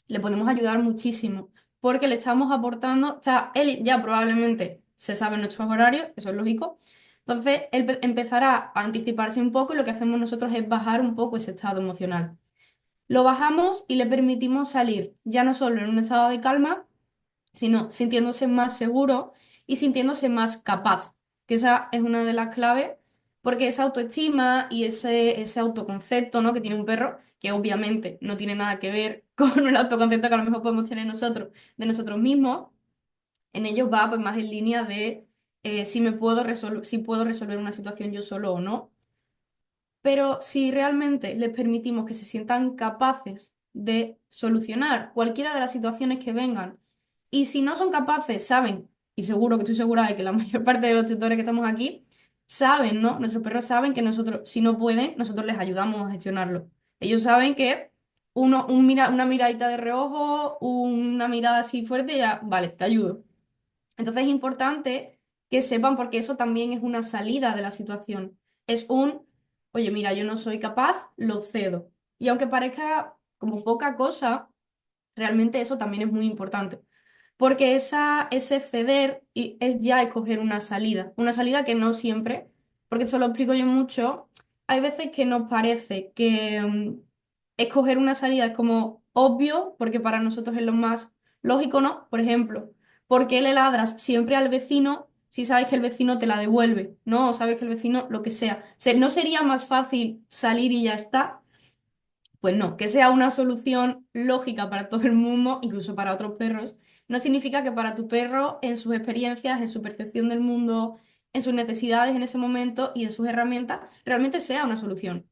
le podemos ayudar muchísimo, porque le estamos aportando, o sea, él ya probablemente se sabe nuestros horarios, eso es lógico. Entonces, él empezará a anticiparse un poco y lo que hacemos nosotros es bajar un poco ese estado emocional. Lo bajamos y le permitimos salir, ya no solo en un estado de calma, sino sintiéndose más seguro y sintiéndose más capaz, que esa es una de las claves, porque esa autoestima y ese autoconcepto, ¿no? que tiene un perro, que obviamente no tiene nada que ver con el autoconcepto que a lo mejor podemos tener nosotros de nosotros mismos, en ellos va pues más en línea de si puedo resolver una situación yo solo o no. Pero si realmente les permitimos que se sientan capaces de solucionar cualquiera de las situaciones que vengan, y si no son capaces, saben, y seguro que estoy segura de que la mayor parte de los tutores que estamos aquí saben, ¿no? Nuestros perros saben que nosotros, si no pueden, nosotros les ayudamos a gestionarlo. Ellos saben que una miradita de reojo, una mirada así fuerte, ya, vale, te ayudo. Entonces es importante que sepan porque eso también es una salida de la situación. Es oye, mira, yo no soy capaz, lo cedo. Y aunque parezca como poca cosa, realmente eso también es muy importante. Porque ese ceder es ya escoger una salida. Una salida que no siempre, porque esto lo explico yo mucho, hay veces que nos parece que escoger una salida es como obvio, porque para nosotros es lo más lógico, ¿no? Por ejemplo, ¿por qué le ladras siempre al vecino si sabes que el vecino te la devuelve, ¿no? O sabes que el vecino, lo que sea. ¿No sería más fácil salir y ya está? Pues no, que sea una solución lógica para todo el mundo, incluso para otros perros, no significa que para tu perro, en sus experiencias, en su percepción del mundo, en sus necesidades en ese momento y en sus herramientas, realmente sea una solución.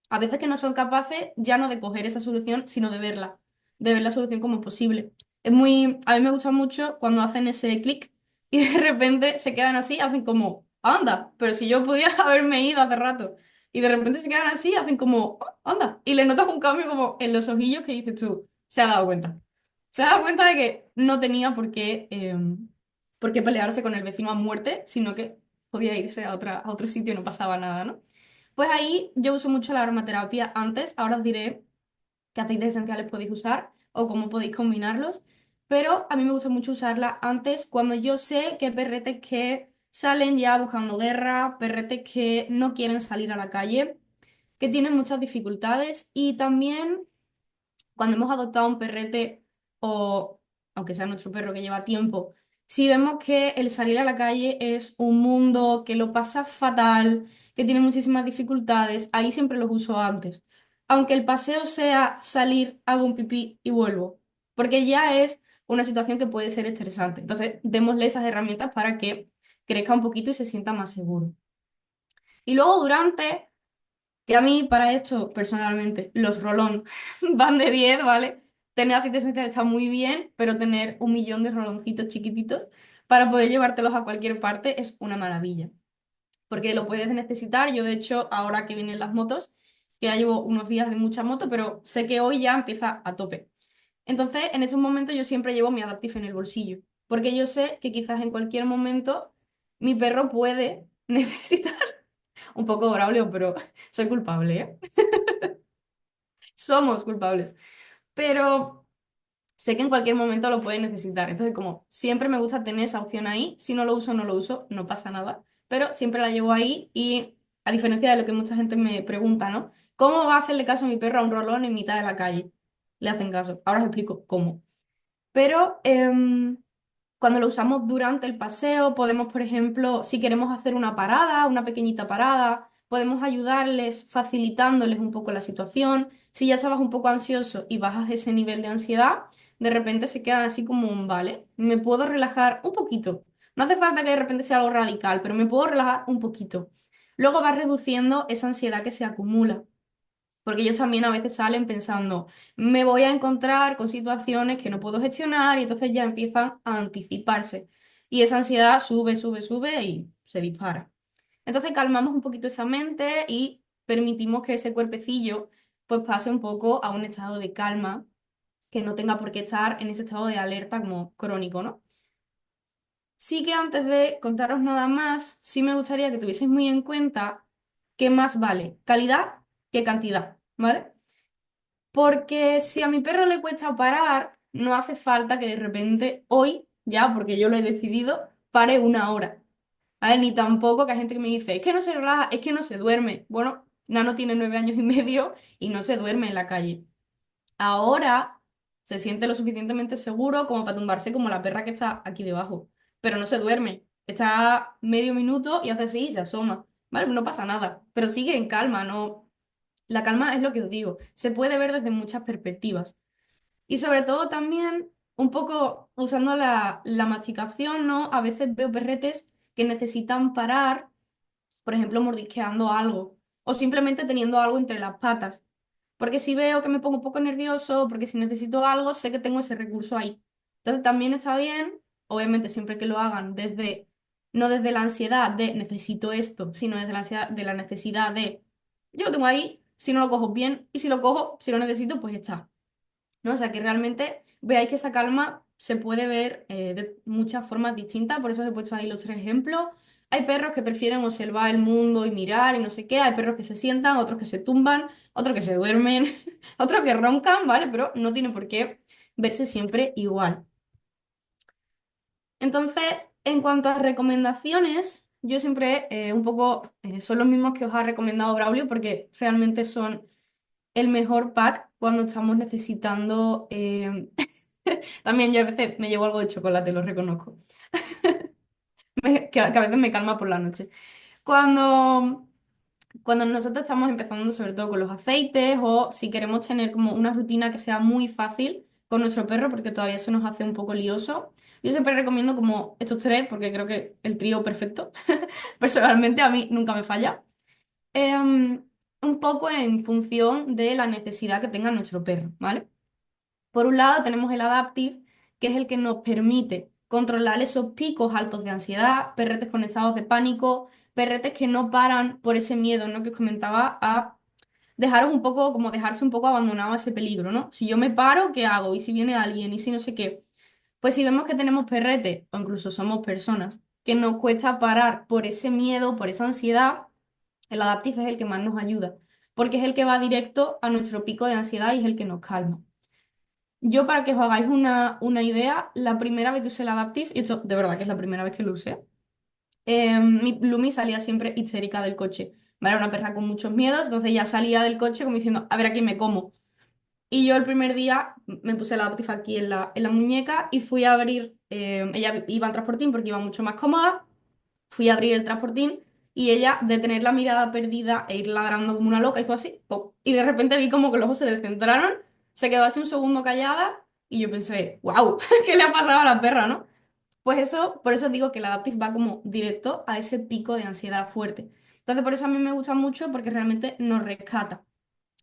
A veces que no son capaces ya no de coger esa solución, sino de ver la solución como posible. A mí me gusta mucho cuando hacen ese clic y de repente se quedan así, hacen como, anda, pero si yo podía haberme ido hace rato. Y de repente se quedan así, hacen como, "Ah, anda". Y le notas un cambio como en los ojillos que dices tú, se ha dado cuenta. Se ha dado cuenta de que no tenía por qué pelearse con el vecino a muerte, sino que podía irse a otro sitio y no pasaba nada, ¿no? Pues ahí yo uso mucho la aromaterapia antes, ahora os diré qué aceites esenciales podéis usar o cómo podéis combinarlos, pero a mí me gusta mucho usarla antes cuando yo sé que hay perretes que salen ya buscando guerra, perretes que no quieren salir a la calle, que tienen muchas dificultades y también cuando hemos adoptado un perrete o aunque sea nuestro perro que lleva tiempo, si vemos que el salir a la calle es un mundo que lo pasa fatal, que tiene muchísimas dificultades, ahí siempre los uso antes. Aunque el paseo sea salir, hago un pipí y vuelvo, porque ya es una situación que puede ser estresante. Entonces, démosle esas herramientas para que crezca un poquito y se sienta más seguro. Y luego durante que a mí, para esto, personalmente, los rolón van de 10, ¿vale? Tener aceite esencial está muy bien, pero tener un millón de roloncitos chiquititos para poder llevártelos a cualquier parte es una maravilla. Porque lo puedes necesitar. Yo, de hecho, ahora que vienen las motos, que ya llevo unos días de mucha moto, pero sé que hoy ya empieza a tope. Entonces, en esos momentos yo siempre llevo mi Adaptif en el bolsillo, porque yo sé que quizás en cualquier momento mi perro puede necesitar un poco Braulio, pero soy culpable, ¿eh? Somos culpables. Pero sé que en cualquier momento lo pueden necesitar. Entonces, como siempre me gusta tener esa opción ahí. Si no lo uso, no lo uso, no pasa nada. Pero siempre la llevo ahí y a diferencia de lo que mucha gente me pregunta, ¿no? ¿Cómo va a hacerle caso a mi perro a un rolón en mitad de la calle? Le hacen caso. Ahora os explico cómo. Pero cuando lo usamos durante el paseo, podemos, por ejemplo, si queremos hacer una parada, una pequeñita parada, podemos ayudarles facilitándoles un poco la situación. Si ya estabas un poco ansioso y bajas ese nivel de ansiedad, de repente se quedan así como un, vale, me puedo relajar un poquito. No hace falta que de repente sea algo radical, pero me puedo relajar un poquito. Luego vas reduciendo esa ansiedad que se acumula. Porque ellos también a veces salen pensando, me voy a encontrar con situaciones que no puedo gestionar y entonces ya empiezan a anticiparse. Y esa ansiedad sube, sube, sube y se dispara. Entonces calmamos un poquito esa mente y permitimos que ese cuerpecillo pues pase un poco a un estado de calma, que no tenga por qué estar en ese estado de alerta como crónico, ¿no? Sí que antes de contaros nada más, sí me gustaría que tuvieseis muy en cuenta qué más vale calidad que cantidad, ¿vale? Porque si a mi perro le cuesta parar, no hace falta que de repente hoy, ya porque yo lo he decidido, pare una hora. ¿Vale? Ni tampoco que hay gente que me dice, es que no se relaja, es que no se duerme. Bueno, Nano tiene 9 años y medio y no se duerme en la calle. Ahora se siente lo suficientemente seguro como para tumbarse como la perra que está aquí debajo. Pero no se duerme. Está medio minuto y hace así y se asoma. ¿Vale? No pasa nada. Pero sigue en calma, ¿no? La calma es lo que os digo. Se puede ver desde muchas perspectivas. Y sobre todo también, un poco usando la masticación, ¿no? A veces veo perretes que necesitan parar, por ejemplo, mordisqueando algo o simplemente teniendo algo entre las patas. Porque si veo que me pongo un poco nervioso, porque si necesito algo, sé que tengo ese recurso ahí. Entonces también está bien, obviamente siempre que lo hagan desde, no desde la ansiedad de necesito esto, sino desde la ansiedad de la necesidad de yo lo tengo ahí, si no lo cojo bien, y si lo cojo, si lo necesito, pues está. ¿No? O sea, que realmente veáis que esa calma se puede ver de muchas formas distintas, por eso os he puesto ahí los tres ejemplos. Hay perros que prefieren observar el mundo y mirar y no sé qué, hay perros que se sientan, otros que se tumban, otros que se duermen, otros que roncan, ¿vale? Pero no tiene por qué verse siempre igual. Entonces, en cuanto a recomendaciones, yo siempre un poco son los mismos que os ha recomendado Braulio porque realmente son el mejor pack cuando estamos necesitando. También yo a veces me llevo algo de chocolate, lo reconozco. Que a veces me calma por la noche. Cuando, cuando nosotros estamos empezando, sobre todo con los aceites, o si queremos tener como una rutina que sea muy fácil con nuestro perro, porque todavía se nos hace un poco lioso, yo siempre recomiendo como estos tres, porque creo que el trío perfecto. Personalmente a mí nunca me falla. Em, un poco en función de la necesidad que tenga nuestro perro, ¿vale? Por un lado tenemos el Adaptive, que es el que nos permite controlar esos picos altos de ansiedad, perretes con estados de pánico, perretes que no paran por ese miedo, ¿no? Que os comentaba, a dejaros un poco, como dejarse un poco abandonado a ese peligro, ¿no? Si yo me paro, ¿qué hago? ¿Y si viene alguien? ¿Y si no sé qué? Pues si vemos que tenemos perretes, o incluso somos personas, que nos cuesta parar por ese miedo, por esa ansiedad, el Adaptive es el que más nos ayuda, porque es el que va directo a nuestro pico de ansiedad y es el que nos calma. Yo, para que os hagáis una idea, la primera vez que usé el Adaptive, y esto de verdad que es la primera vez que lo usé, mi Lumi salía siempre histérica del coche. ¿Vale? Era una perra con muchos miedos, entonces ella salía del coche como diciendo, a ver aquí me como. Y yo el primer día me puse el Adaptive aquí en la muñeca y fui a abrir, ella iba en transportín porque iba mucho más cómoda, fui a abrir el transportín y ella, de tener la mirada perdida e ir ladrando como una loca, hizo así, pop. Y de repente vi como que los ojos se descentraron, se quedó así un segundo callada y yo pensé, wow, ¿qué le ha pasado a la perra, no? Pues eso, por eso digo que el Adaptive va como directo a ese pico de ansiedad fuerte. Entonces, por eso a mí me gusta mucho porque realmente nos rescata.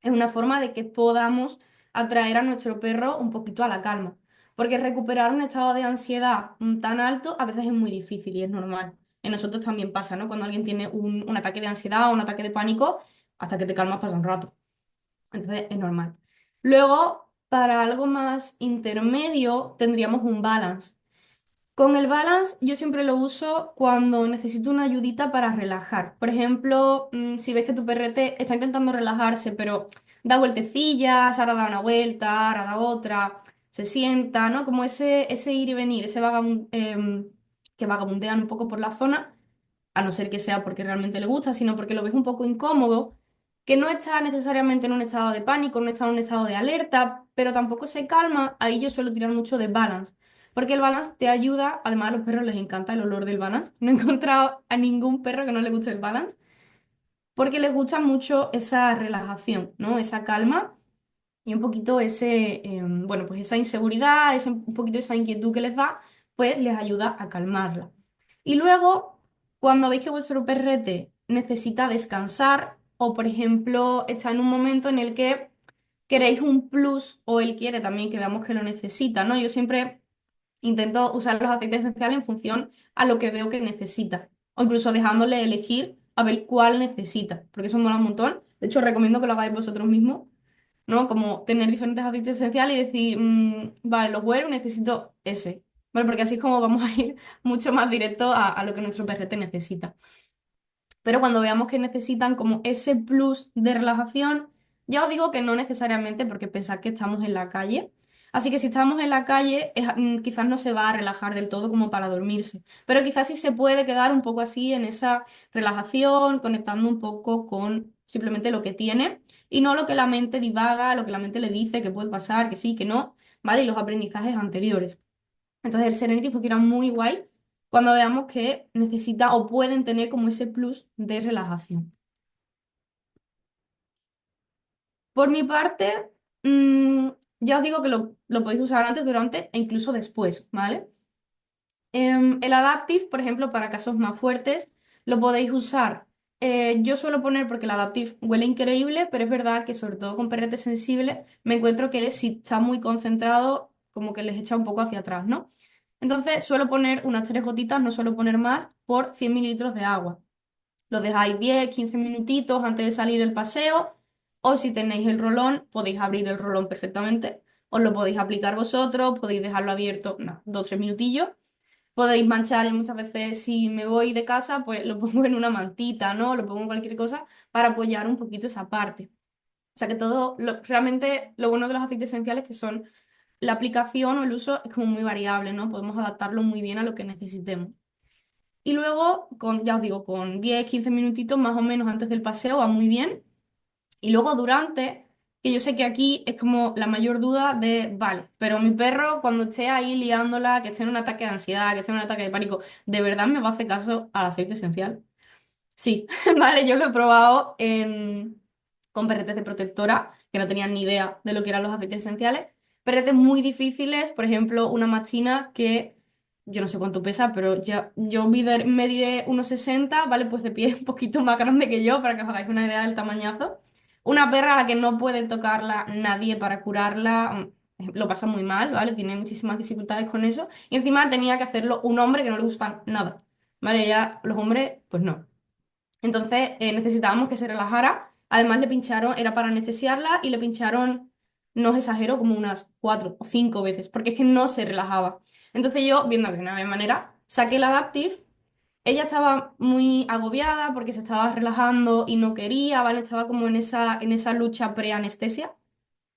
Es una forma de que podamos atraer a nuestro perro un poquito a la calma. Porque recuperar un estado de ansiedad tan alto a veces es muy difícil y es normal. En nosotros también pasa, ¿no? Cuando alguien tiene un ataque de ansiedad o un ataque de pánico, hasta que te calmas pasa un rato. Entonces es normal. Luego, para algo más intermedio, tendríamos un balance. Con el balance yo siempre lo uso cuando necesito una ayudita para relajar. Por ejemplo, si ves que tu perrete está intentando relajarse, pero da vueltecillas, ahora da una vuelta, ahora da otra, se sienta, ¿no? Como ese ir y venir, ese que vagabundean un poco por la zona, a no ser que sea porque realmente le gusta, sino porque lo ves un poco incómodo, que no está necesariamente en un estado de pánico, no está en un estado de alerta, pero tampoco se calma, ahí yo suelo tirar mucho de balance. Porque el balance te ayuda, además a los perros les encanta el olor del balance. No he encontrado a ningún perro que no le guste el balance. porque les gusta mucho esa relajación, ¿no? Esa calma y un poquito bueno, pues esa inseguridad, un poquito esa inquietud que les da, pues les ayuda a calmarla. Y luego, cuando veis que vuestro perrete necesita descansar o, por ejemplo, está en un momento en el que queréis un plus o él quiere también que veamos que lo necesita, ¿no? Yo siempre intento usar los aceites esenciales en función a lo que veo que necesita, o incluso dejándole elegir a ver cuál necesita, porque eso mola un montón. De hecho, recomiendo que lo hagáis vosotros mismos, ¿no? Como tener diferentes aceites esenciales y decir, vale, los huelo, necesito ese, ¿vale? Porque así es como vamos a ir mucho más directo a lo que nuestro perrete necesita. Pero cuando veamos que necesitan como ese plus de relajación, ya os digo que no necesariamente porque pensad que estamos en la calle. Así que si estamos en la calle, quizás no se va a relajar del todo como para dormirse, pero quizás sí se puede quedar un poco así en esa relajación, conectando un poco con simplemente lo que tiene y no lo que la mente divaga, lo que la mente le dice que puede pasar, que sí, que no, ¿vale? Y los aprendizajes anteriores. Entonces el Serenity funciona muy guay cuando veamos que necesita o pueden tener como ese plus de relajación. Por mi parte, mm, ya os digo que lo podéis usar antes, durante e incluso después, ¿vale? El Adaptive, por ejemplo, para casos más fuertes, lo podéis usar. Yo suelo poner porque el Adaptive huele increíble, pero es verdad que sobre todo con perretes sensibles me encuentro que si está muy concentrado, como que les echa un poco hacia atrás, ¿no? Entonces suelo poner unas 3 gotitas, no suelo poner más, por 100 mililitros de agua. Lo dejáis 10, 15 minutitos antes de salir el paseo, o si tenéis el rolón, podéis abrir el rolón perfectamente, os lo podéis aplicar vosotros, podéis dejarlo abierto, 2 o 3 minutillos. Podéis manchar y muchas veces si me voy de casa, pues lo pongo en una mantita, ¿no? Lo pongo en cualquier cosa para apoyar un poquito esa parte. O sea que realmente lo bueno de los aceites esenciales es que son la aplicación o el uso es como muy variable, ¿no? Podemos adaptarlo muy bien a lo que necesitemos. Y luego, ya os digo, con 10 15 minutitos más o menos antes del paseo va muy bien. Y luego durante, que yo sé que aquí es como la mayor duda de, vale, pero mi perro cuando esté ahí liándola, que esté en un ataque de ansiedad, que esté en un ataque de pánico, ¿de verdad me va a hacer caso al aceite esencial? Sí, vale, yo lo he probado con perretes de protectora, que no tenían ni idea de lo que eran los aceites esenciales. Perretes muy difíciles, por ejemplo, una machina que yo no sé cuánto pesa, pero ya, yo mediré 1,60, ¿vale? Pues de pie es un poquito más grande que yo, para que os hagáis una idea del tamañazo. Una perra a la que no puede tocarla nadie para curarla, lo pasa muy mal, ¿vale? Tiene muchísimas dificultades con eso. Y encima tenía que hacerlo un hombre que no le gusta nada, ¿vale? Ya los hombres, pues no. Entonces necesitábamos que se relajara. Además le pincharon, era para anestesiarla y le pincharon, no os exagero, como unas 4 o 5 veces, porque es que no se relajaba. Entonces yo, viendo que no había manera, saqué el Adaptive. Ella estaba muy agobiada porque se estaba relajando y no quería, ¿vale? Estaba como en esa lucha pre-anestesia.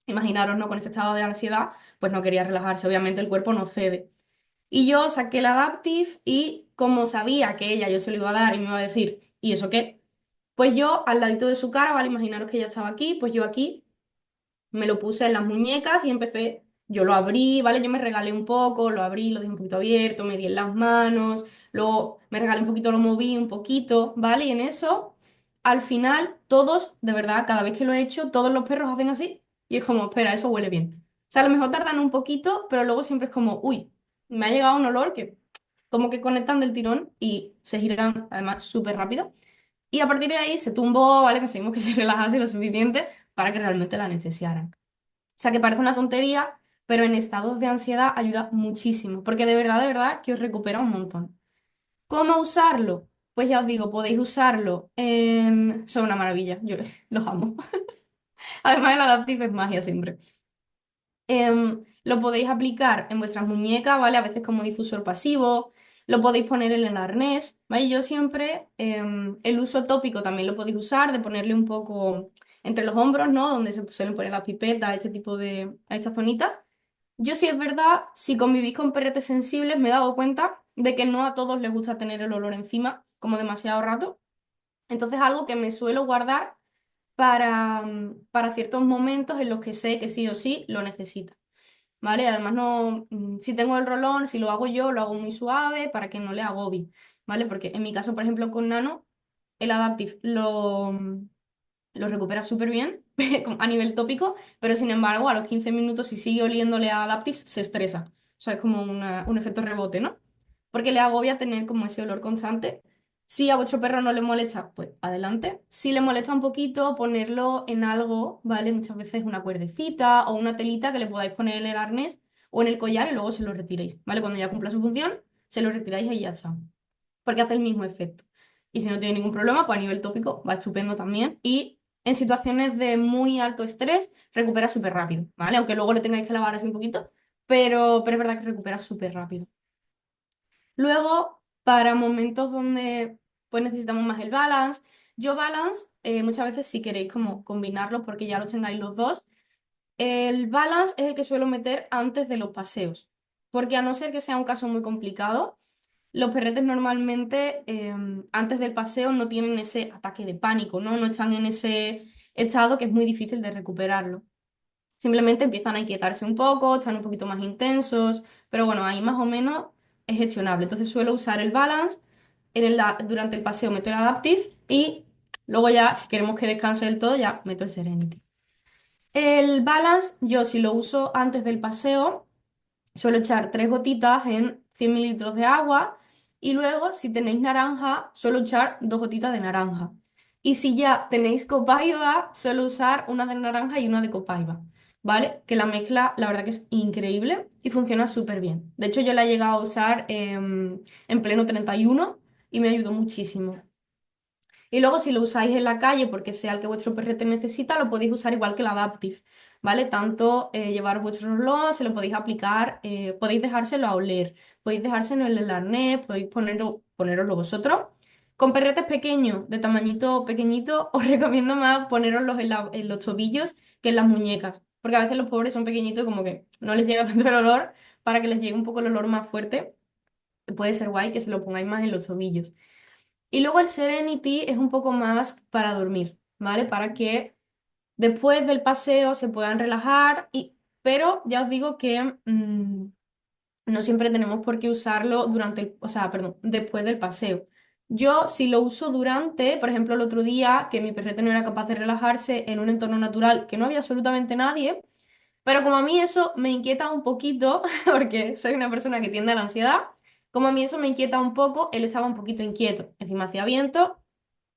Imaginaros, ¿no? Con ese estado de ansiedad, pues no quería relajarse. Obviamente el cuerpo no cede. Y yo saqué el Adaptive y como sabía que ella yo se lo iba a dar y me iba a decir, ¿y eso qué? Pues yo al ladito de su cara, ¿vale? Imaginaros que ella estaba aquí, pues yo aquí me lo puse en las muñecas y empecé, yo lo abrí, ¿vale? Yo me regalé un poco, lo abrí, lo dejé un poquito abierto, me di en las manos, luego me regalé un poquito, lo moví un poquito, ¿vale? Y en eso, al final, todos, de verdad, cada vez que lo he hecho, todos los perros hacen así y es como, espera, eso huele bien. O sea, a lo mejor tardan un poquito, pero luego siempre es como, uy, me ha llegado un olor que como que conectan del tirón y se giran además súper rápido. Y a partir de ahí se tumbó, ¿vale? Conseguimos que se relajase lo suficiente para que realmente la anestesiaran. O sea, que parece una tontería, pero en estados de ansiedad ayuda muchísimo, porque de verdad, que os recupera un montón. ¿Cómo usarlo? Pues ya os digo, podéis usarlo en... Son una maravilla, yo los amo. Además, el Adaptive es magia siempre. Lo podéis aplicar en vuestras muñecas, ¿vale? A veces como difusor pasivo, lo podéis poner en el arnés, ¿vale? Yo siempre, el uso tópico también lo podéis usar, de ponerle un poco entre los hombros, ¿no? Donde se suelen poner las pipetas, este tipo de, a esta zonita. Yo sí es verdad, si convivís con perretes sensibles, me he dado cuenta de que no a todos les gusta tener el olor encima como demasiado rato. Entonces algo que me suelo guardar para ciertos momentos en los que sé que sí o sí lo necesita. ¿Vale? Además, no, si tengo el rolón, si lo hago yo, lo hago muy suave para que no le agobie, ¿vale? Porque en mi caso, por ejemplo, con Nano, el Adaptive lo recupera súper bien a nivel tópico, pero sin embargo, a los 15 minutos, si sigue oliéndole a Adaptive, se estresa. O sea, es como un efecto rebote, ¿no? Porque le agobia tener como ese olor constante. Si a vuestro perro no le molesta, pues adelante. Si le molesta un poquito, ponerlo en algo, ¿vale? Muchas veces una cuerdecita o una telita que le podáis poner en el arnés o en el collar y luego se lo retiréis, ¿vale? Cuando ya cumpla su función, se lo retiráis y ya está. Porque hace el mismo efecto. Y si no tiene ningún problema, pues a nivel tópico va estupendo también. Y en situaciones de muy alto estrés, recupera súper rápido, ¿vale? Aunque luego le tengáis que lavar así un poquito, pero es verdad que recupera súper rápido. Luego, para momentos donde pues necesitamos más el balance, yo balance, muchas veces si queréis como combinarlo porque ya lo tengáis los dos, el balance es el que suelo meter antes de los paseos, porque a no ser que sea un caso muy complicado, los perretes normalmente antes del paseo no tienen ese ataque de pánico, ¿no? No están en ese estado que es muy difícil de recuperarlo. Simplemente empiezan a inquietarse un poco, están un poquito más intensos, pero bueno, ahí más o menos es gestionable. Entonces suelo usar el balance, durante el paseo meto el adaptive y luego ya, si queremos que descanse del todo, ya meto el serenity. El balance, yo si lo uso antes del paseo, suelo echar 3 gotitas en 100 mililitros de agua y luego, si tenéis naranja, suelo echar 2 gotitas de naranja. Y si ya tenéis copaiba, suelo usar una de naranja y una de copaiba, ¿vale? Que la mezcla, la verdad que es increíble y funciona súper bien. De hecho, yo la he llegado a usar en pleno 31 y me ayudó muchísimo. Y luego si lo usáis en la calle porque sea el que vuestro perrete necesita, lo podéis usar igual que el Adaptive, ¿vale? Tanto llevar vuestro reloj, se lo podéis aplicar, podéis dejárselo a oler, podéis dejárselo en el arnés, podéis poneroslo vosotros. Con perretes pequeños, de tamañito pequeñito, os recomiendo más poneroslos en los tobillos que en las muñecas, porque a veces los pobres son pequeñitos y como que no les llega tanto el olor, para que les llegue un poco el olor más fuerte, puede ser guay que se lo pongáis más en los tobillos. Y luego el Serenity es un poco más para dormir, ¿vale? Para que después del paseo se puedan relajar, pero ya os digo que no siempre tenemos por qué usarlo o sea, perdón, después del paseo. Yo si lo uso durante, por ejemplo, el otro día que mi perrete no era capaz de relajarse en un entorno natural que no había absolutamente nadie, pero como a mí eso me inquieta un poquito, porque soy una persona que tiende a la ansiedad, como a mí eso me inquieta un poco, él estaba un poquito inquieto. Encima hacía viento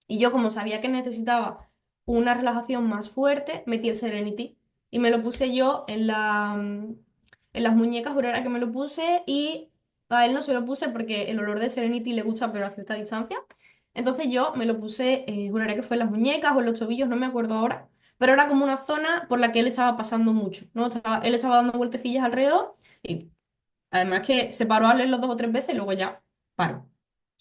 y yo como sabía que necesitaba una relajación más fuerte, metí el Serenity y me lo puse yo en las muñecas, jurara que me lo puse y a él no se lo puse porque el olor de Serenity le gusta pero a cierta distancia. Entonces yo me lo puse, juraré que fue en las muñecas o en los tobillos, no me acuerdo ahora, pero era como una zona por la que él estaba pasando mucho, ¿no? Él estaba dando vueltecillas alrededor y además que se paró a leerlo 2 o 3 veces y luego ya paró.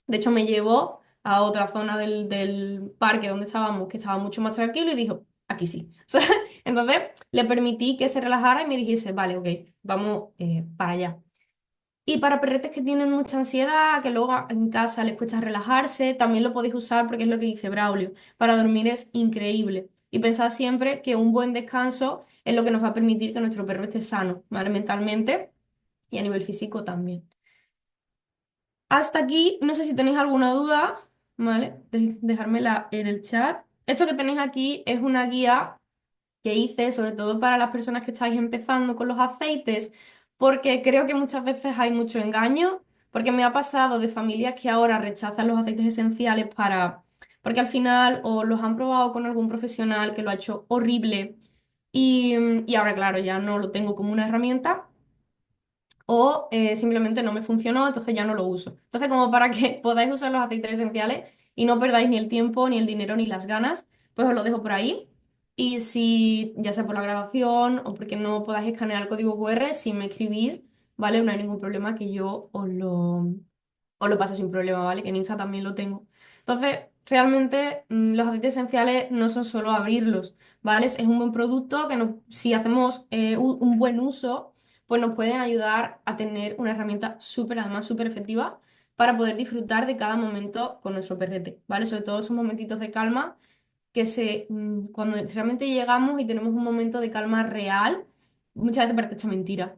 De hecho, me llevó a otra zona del parque donde estábamos, que estaba mucho más tranquilo y dijo, aquí sí. O sea, entonces le permití que se relajara y me dijese, vale, ok, vamos para allá. Y para perretes que tienen mucha ansiedad, que luego en casa les cuesta relajarse, también lo podéis usar porque es lo que dice Braulio. Para dormir es increíble. Y pensad siempre que un buen descanso es lo que nos va a permitir que nuestro perro esté sano, ¿vale? Mentalmente y a nivel físico también. Hasta aquí, no sé si tenéis alguna duda, ¿vale? Dejármela en el chat. Esto que tenéis aquí es una guía que hice sobre todo para las personas que estáis empezando con los aceites, porque creo que muchas veces hay mucho engaño, porque me ha pasado de familias que ahora rechazan los aceites esenciales porque al final o los han probado con algún profesional que lo ha hecho horrible y ahora, claro, ya no lo tengo como una herramienta o simplemente no me funcionó, entonces ya no lo uso. Entonces, como para que podáis usar los aceites esenciales y no perdáis ni el tiempo, ni el dinero, ni las ganas, pues os lo dejo por ahí. Y si, ya sea por la grabación o porque no podáis escanear el código QR, si me escribís, ¿vale? No hay ningún problema que yo os lo paso sin problema, ¿vale? Que en Insta también lo tengo. Entonces, realmente los aceites esenciales no son solo abrirlos, ¿vale? Es un buen producto que si hacemos un buen uso pues nos pueden ayudar a tener una herramienta súper, además súper efectiva para poder disfrutar de cada momento con nuestro perrete, ¿vale? Sobre todo esos momentitos de calma cuando realmente llegamos y tenemos un momento de calma real, muchas veces parece hecha mentira.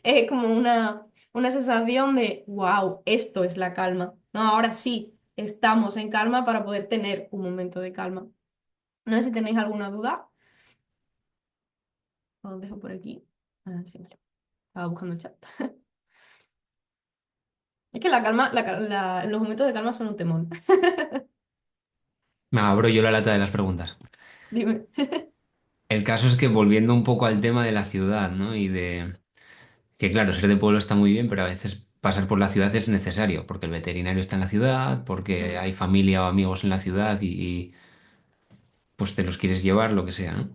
Es como una sensación de, wow, esto es la calma, ¿no? Ahora sí. estamos en calma para poder tener un momento de calma. No sé si tenéis alguna duda. Os dejo por aquí. Ah, sí, vale. Estaba buscando el chat. Es que la calma, los momentos de calma son un temón. Me abro yo la lata de las preguntas. Dime. El caso es que volviendo un poco al tema de la ciudad, ¿no? Y de que claro, ser de pueblo está muy bien, pero a veces pasar por la ciudad es necesario, porque el veterinario está en la ciudad, porque Mm. hay familia o amigos en la ciudad pues te los quieres llevar, lo que sea, ¿no?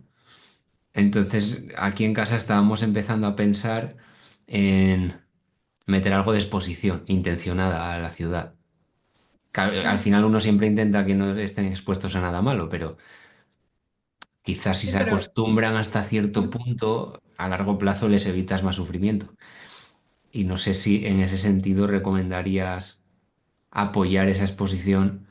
Entonces, aquí en casa estábamos empezando a pensar en meter algo de exposición intencionada a la ciudad. Al final uno siempre intenta que no estén expuestos a nada malo, pero quizás si Sí, se pero acostumbran hasta cierto mm, punto, a largo plazo les evitas más sufrimiento. Y no sé si en ese sentido recomendarías apoyar esa exposición.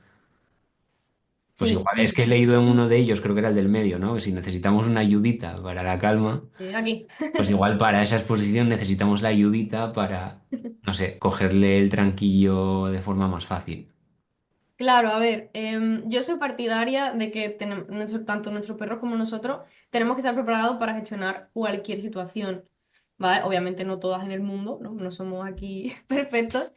Pues sí, igual, es que he leído en uno de ellos, creo que era el del medio, ¿no? Que si necesitamos una ayudita para la calma, aquí. pues igual para esa exposición necesitamos la ayudita para, no sé, cogerle el tranquillo de forma más fácil. Claro, a ver, yo soy partidaria de que tanto nuestros perros como nosotros tenemos que estar preparados para gestionar cualquier situación, ¿vale? Obviamente no todas en el mundo, ¿no? No somos aquí perfectos,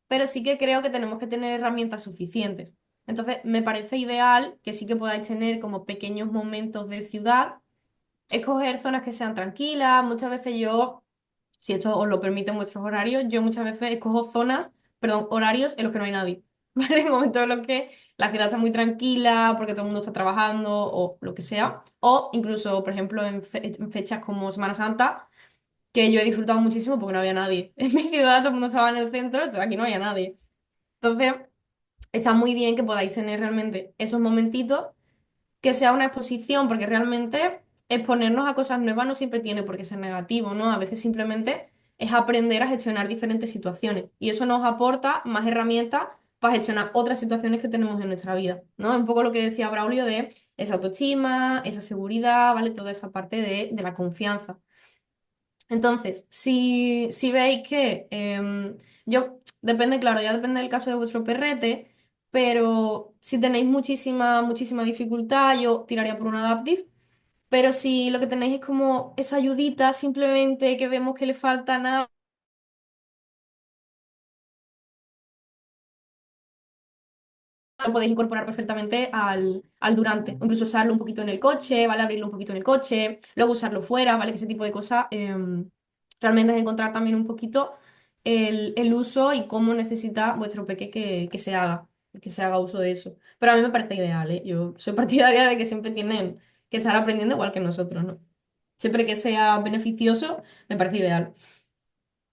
pero sí que creo que tenemos que tener herramientas suficientes. Entonces, me parece ideal que sí que podáis tener como pequeños momentos de ciudad, escoger zonas que sean tranquilas. Muchas veces yo, si esto os lo permiten vuestros horarios, yo muchas veces escojo zonas, perdón, horarios en los que no hay nadie. ¿Vale? En momentos en los que la ciudad está muy tranquila porque todo el mundo está trabajando o lo que sea. O incluso, por ejemplo, en fechas como Semana Santa, que yo he disfrutado muchísimo porque no había nadie. En mi ciudad todo el mundo estaba en el centro, entonces aquí no había nadie. Entonces, está muy bien que podáis tener realmente esos momentitos que sea una exposición, porque realmente exponernos a cosas nuevas no siempre tiene por qué ser negativo, ¿no? A veces simplemente es aprender a gestionar diferentes situaciones y eso nos aporta más herramientas para gestionar otras situaciones que tenemos en nuestra vida, ¿no? Un poco lo que decía Braulio de esa autoestima, esa seguridad, ¿vale? Toda esa parte de la confianza. Entonces, si veis que depende, claro, ya depende del caso de vuestro perrete, pero si tenéis muchísima dificultad, yo tiraría por un Adaptive. Pero si lo que tenéis es como esa ayudita, simplemente que vemos que le falta nada, lo podéis incorporar perfectamente al durante, o incluso usarlo un poquito en el coche, ¿vale? Abrirlo un poquito en el coche, luego usarlo fuera, ¿vale? Que ese tipo de cosas realmente es encontrar también un poquito el uso y cómo necesita vuestro peque que se haga uso de eso. Pero a mí me parece ideal, ¿eh? Yo soy partidaria de que siempre tienen que estar aprendiendo igual que nosotros, ¿no? Siempre que sea beneficioso, me parece ideal.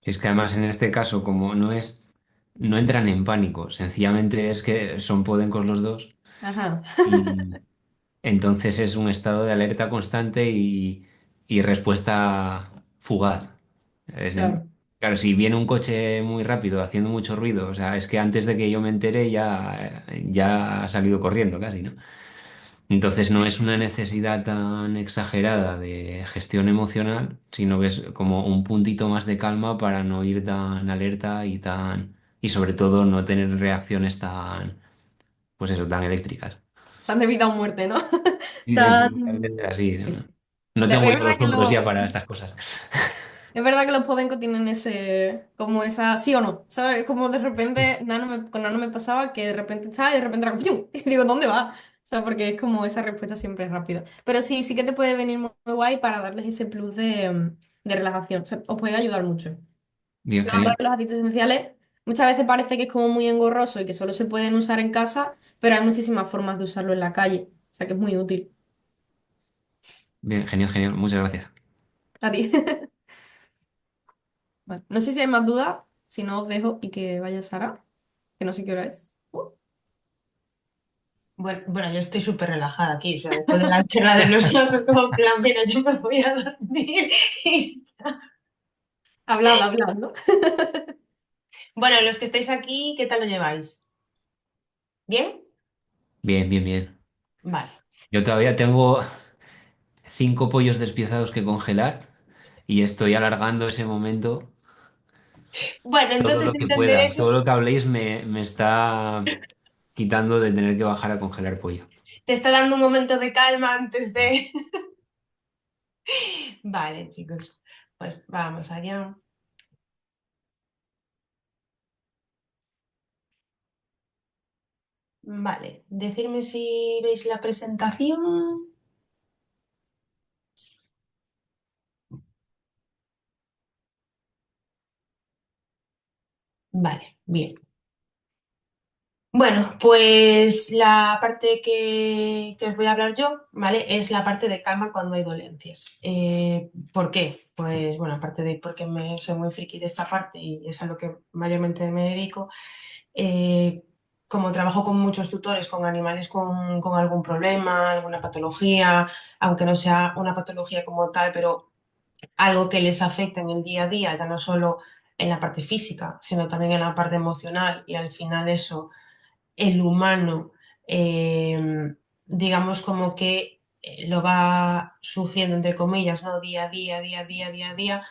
Es que además en este caso, como no entran en pánico, sencillamente es que son podencos los dos Ajá, y entonces es un estado de alerta constante y respuesta fugaz. Es en- claro. claro, si viene un coche muy rápido haciendo mucho ruido, o sea, es que antes de que yo me entere ya ha salido corriendo casi, ¿no? Entonces no es una necesidad tan exagerada de gestión emocional, sino que es como un puntito más de calma para no ir tan alerta y sobre todo no tener reacciones pues eso, tan eléctricas. Tan de vida o muerte, ¿no? Y es, Tan... debe ser así, ¿no? No Es tengo yo verdad los que hombros ya para estas cosas. es verdad que los podencos tienen como esa, sí o no, ¿sabes? Como de repente, con Nano me pasaba que de repente, ¿sabes? Y de repente era como, ¡pium! Y digo, ¿dónde va? O sea, porque es como esa respuesta siempre es rápida. Pero sí, sí que te puede venir muy guay para darles ese plus de relajación. O sea, os puede ayudar mucho. Bien, La verdad genial. que los aceites esenciales muchas veces parece que es como muy engorroso y que solo se pueden usar en casa, pero hay muchísimas formas de usarlo en la calle. O sea, que es muy útil. Bien, genial, genial. Muchas gracias. A ti. Vale. No sé si hay más dudas, si no os dejo y que vaya Sara, que no sé qué hora es. Bueno, yo estoy súper relajada aquí, o sea, después de la charla de los osos, como en plan, mira, yo me voy a dormir. Hablad, hablad, ¿no? Bueno, los que estáis aquí, ¿qué tal lo lleváis? ¿Bien? Bien, bien, bien. Vale. Yo todavía tengo 5 pollos despiezados que congelar y estoy alargando ese momento Bueno, todo entonces lo que entender pueda. eso. Todo lo que habléis me está quitando de tener que bajar a congelar pollo. Te está dando un momento de calma antes de... Vale, chicos, pues vamos allá. Vale, decirme si veis la presentación. Vale, bien. Bueno, pues la parte que os voy a hablar yo, ¿vale? Es la parte de calma cuando hay dolencias. ¿Por qué? Pues bueno, aparte de porque soy muy friki de esta parte y es a lo que mayormente me dedico, eh, como trabajo con muchos tutores, con animales con algún problema, alguna patología, aunque no sea una patología como tal, pero algo que les afecta en el día a día, ya no solo en la parte física, sino también en la parte emocional y al final eso el humano, digamos como que lo va sufriendo, entre comillas, ¿no? Día a día, día a día, día a día,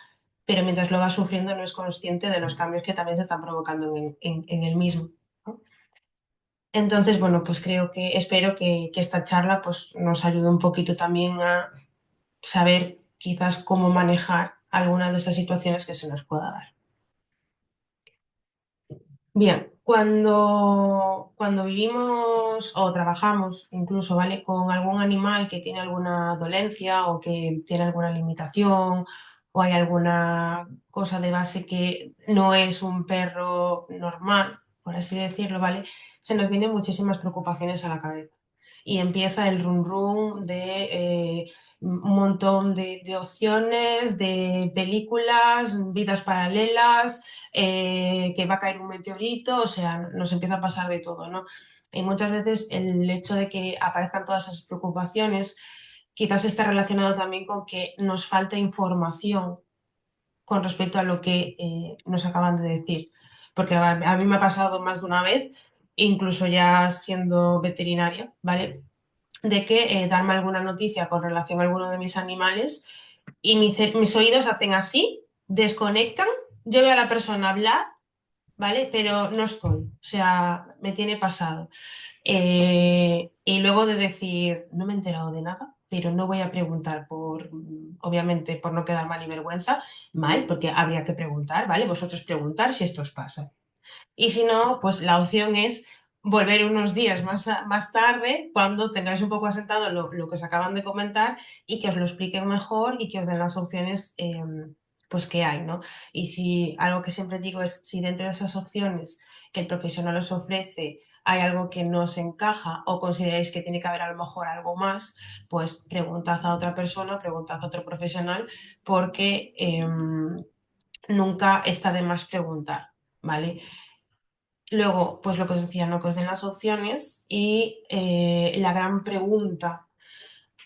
pero mientras lo va sufriendo no es consciente de los cambios que también se están provocando en el mismo, ¿no? Entonces, bueno, pues espero que esta charla pues, nos ayude un poquito también a saber quizás cómo manejar alguna de esas situaciones que se nos pueda dar. Bien, cuando vivimos o trabajamos incluso, ¿vale? Con algún animal que tiene alguna dolencia o que tiene alguna limitación o hay alguna cosa de base que no es un perro normal, por así decirlo, ¿vale? Se nos vienen muchísimas preocupaciones a la cabeza. Y empieza el run run de un montón de opciones, de películas, vidas paralelas, que va a caer un meteorito, o sea, nos empieza a pasar de todo, ¿no? Y muchas veces el hecho de que aparezcan todas esas preocupaciones quizás está relacionado también con que nos falta información con respecto a lo que nos acaban de decir. Porque a mí me ha pasado más de una vez, incluso ya siendo veterinaria, ¿vale? De que darme alguna noticia con relación a alguno de mis animales y mis oídos hacen así, desconectan, yo veo a la persona hablar, ¿vale? Pero no estoy, o sea, me tiene pasado. Y luego de decir, no me he enterado de nada, pero no voy a preguntar obviamente, por no quedar mal y vergüenza, mal, porque habría que preguntar, ¿vale? Vosotros preguntar si esto os pasa. Y si no, pues la opción es volver unos días más tarde, cuando tengáis un poco asentado lo que os acaban de comentar y que os lo expliquen mejor y que os den las opciones pues que hay, ¿no? Y si algo que siempre digo es, si dentro de esas opciones que el profesional os ofrece hay algo que no os encaja o consideráis que tiene que haber a lo mejor algo más, pues preguntad a otra persona, preguntad a otro profesional, porque nunca está de más preguntar, ¿vale? Luego, pues lo que os decía, no que os den las opciones y la gran pregunta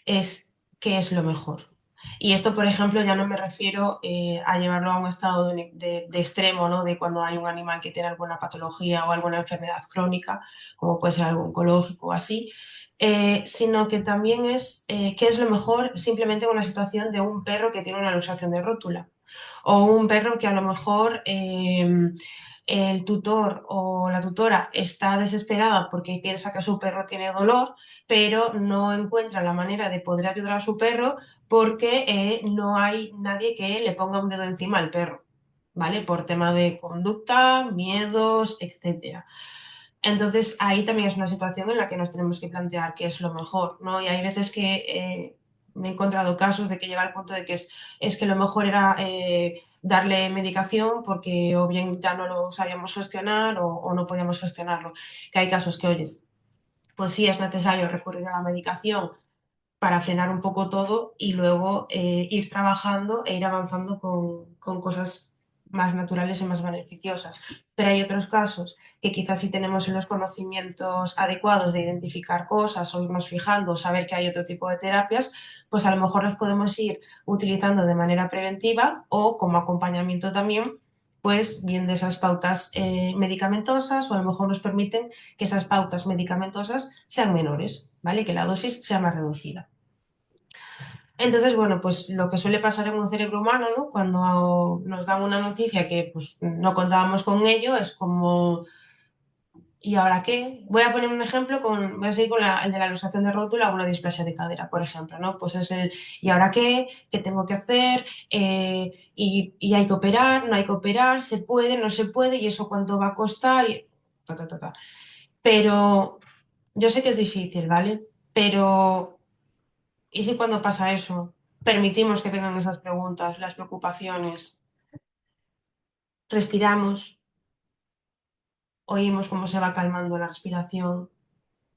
es ¿qué es lo mejor? Y esto, por ejemplo, ya no me refiero a llevarlo a un estado de extremo, ¿no? De cuando hay un animal que tiene alguna patología o alguna enfermedad crónica, como puede ser algo oncológico o así, sino que también es qué es lo mejor simplemente en una situación de un perro que tiene una luxación de rótula o un perro que a lo mejor el tutor o la tutora está desesperada porque piensa que su perro tiene dolor, pero no encuentra la manera de poder ayudar a su perro porque no hay nadie que le ponga un dedo encima al perro, ¿vale? Por tema de conducta, miedos, etcétera. Entonces, ahí también es una situación en la que nos tenemos que plantear qué es lo mejor, ¿no? Y hay veces que me he encontrado casos de que llega al punto de que es que lo mejor era darle medicación porque o bien ya no lo sabíamos gestionar o no podíamos gestionarlo. Que hay casos que, oye, pues sí es necesario recurrir a la medicación para frenar un poco todo y luego ir trabajando e ir avanzando con cosas más naturales y más beneficiosas. Pero hay otros casos que quizás si tenemos los conocimientos adecuados de identificar cosas o irnos fijando, saber que hay otro tipo de terapias, pues a lo mejor los podemos ir utilizando de manera preventiva o como acompañamiento también, pues bien de esas pautas medicamentosas o a lo mejor nos permiten que esas pautas medicamentosas sean menores, ¿vale? Que la dosis sea más reducida. Entonces, bueno, pues lo que suele pasar en un cerebro humano, ¿no? Cuando nos dan una noticia que pues, no contábamos con ello, es como ¿Y ahora qué? Voy a poner un ejemplo voy a seguir con el de la luxación de rótula o una displasia de cadera, por ejemplo, ¿no? Pues es ¿y ahora qué? ¿Qué tengo que hacer? Y hay que operar, no hay que operar, se puede, no se puede, y eso cuánto va a costar, y ta, ta, ta, ta. Pero yo sé que es difícil, ¿vale? Pero ¿y si cuando pasa eso permitimos que vengan esas preguntas, las preocupaciones, respiramos, oímos cómo se va calmando la respiración,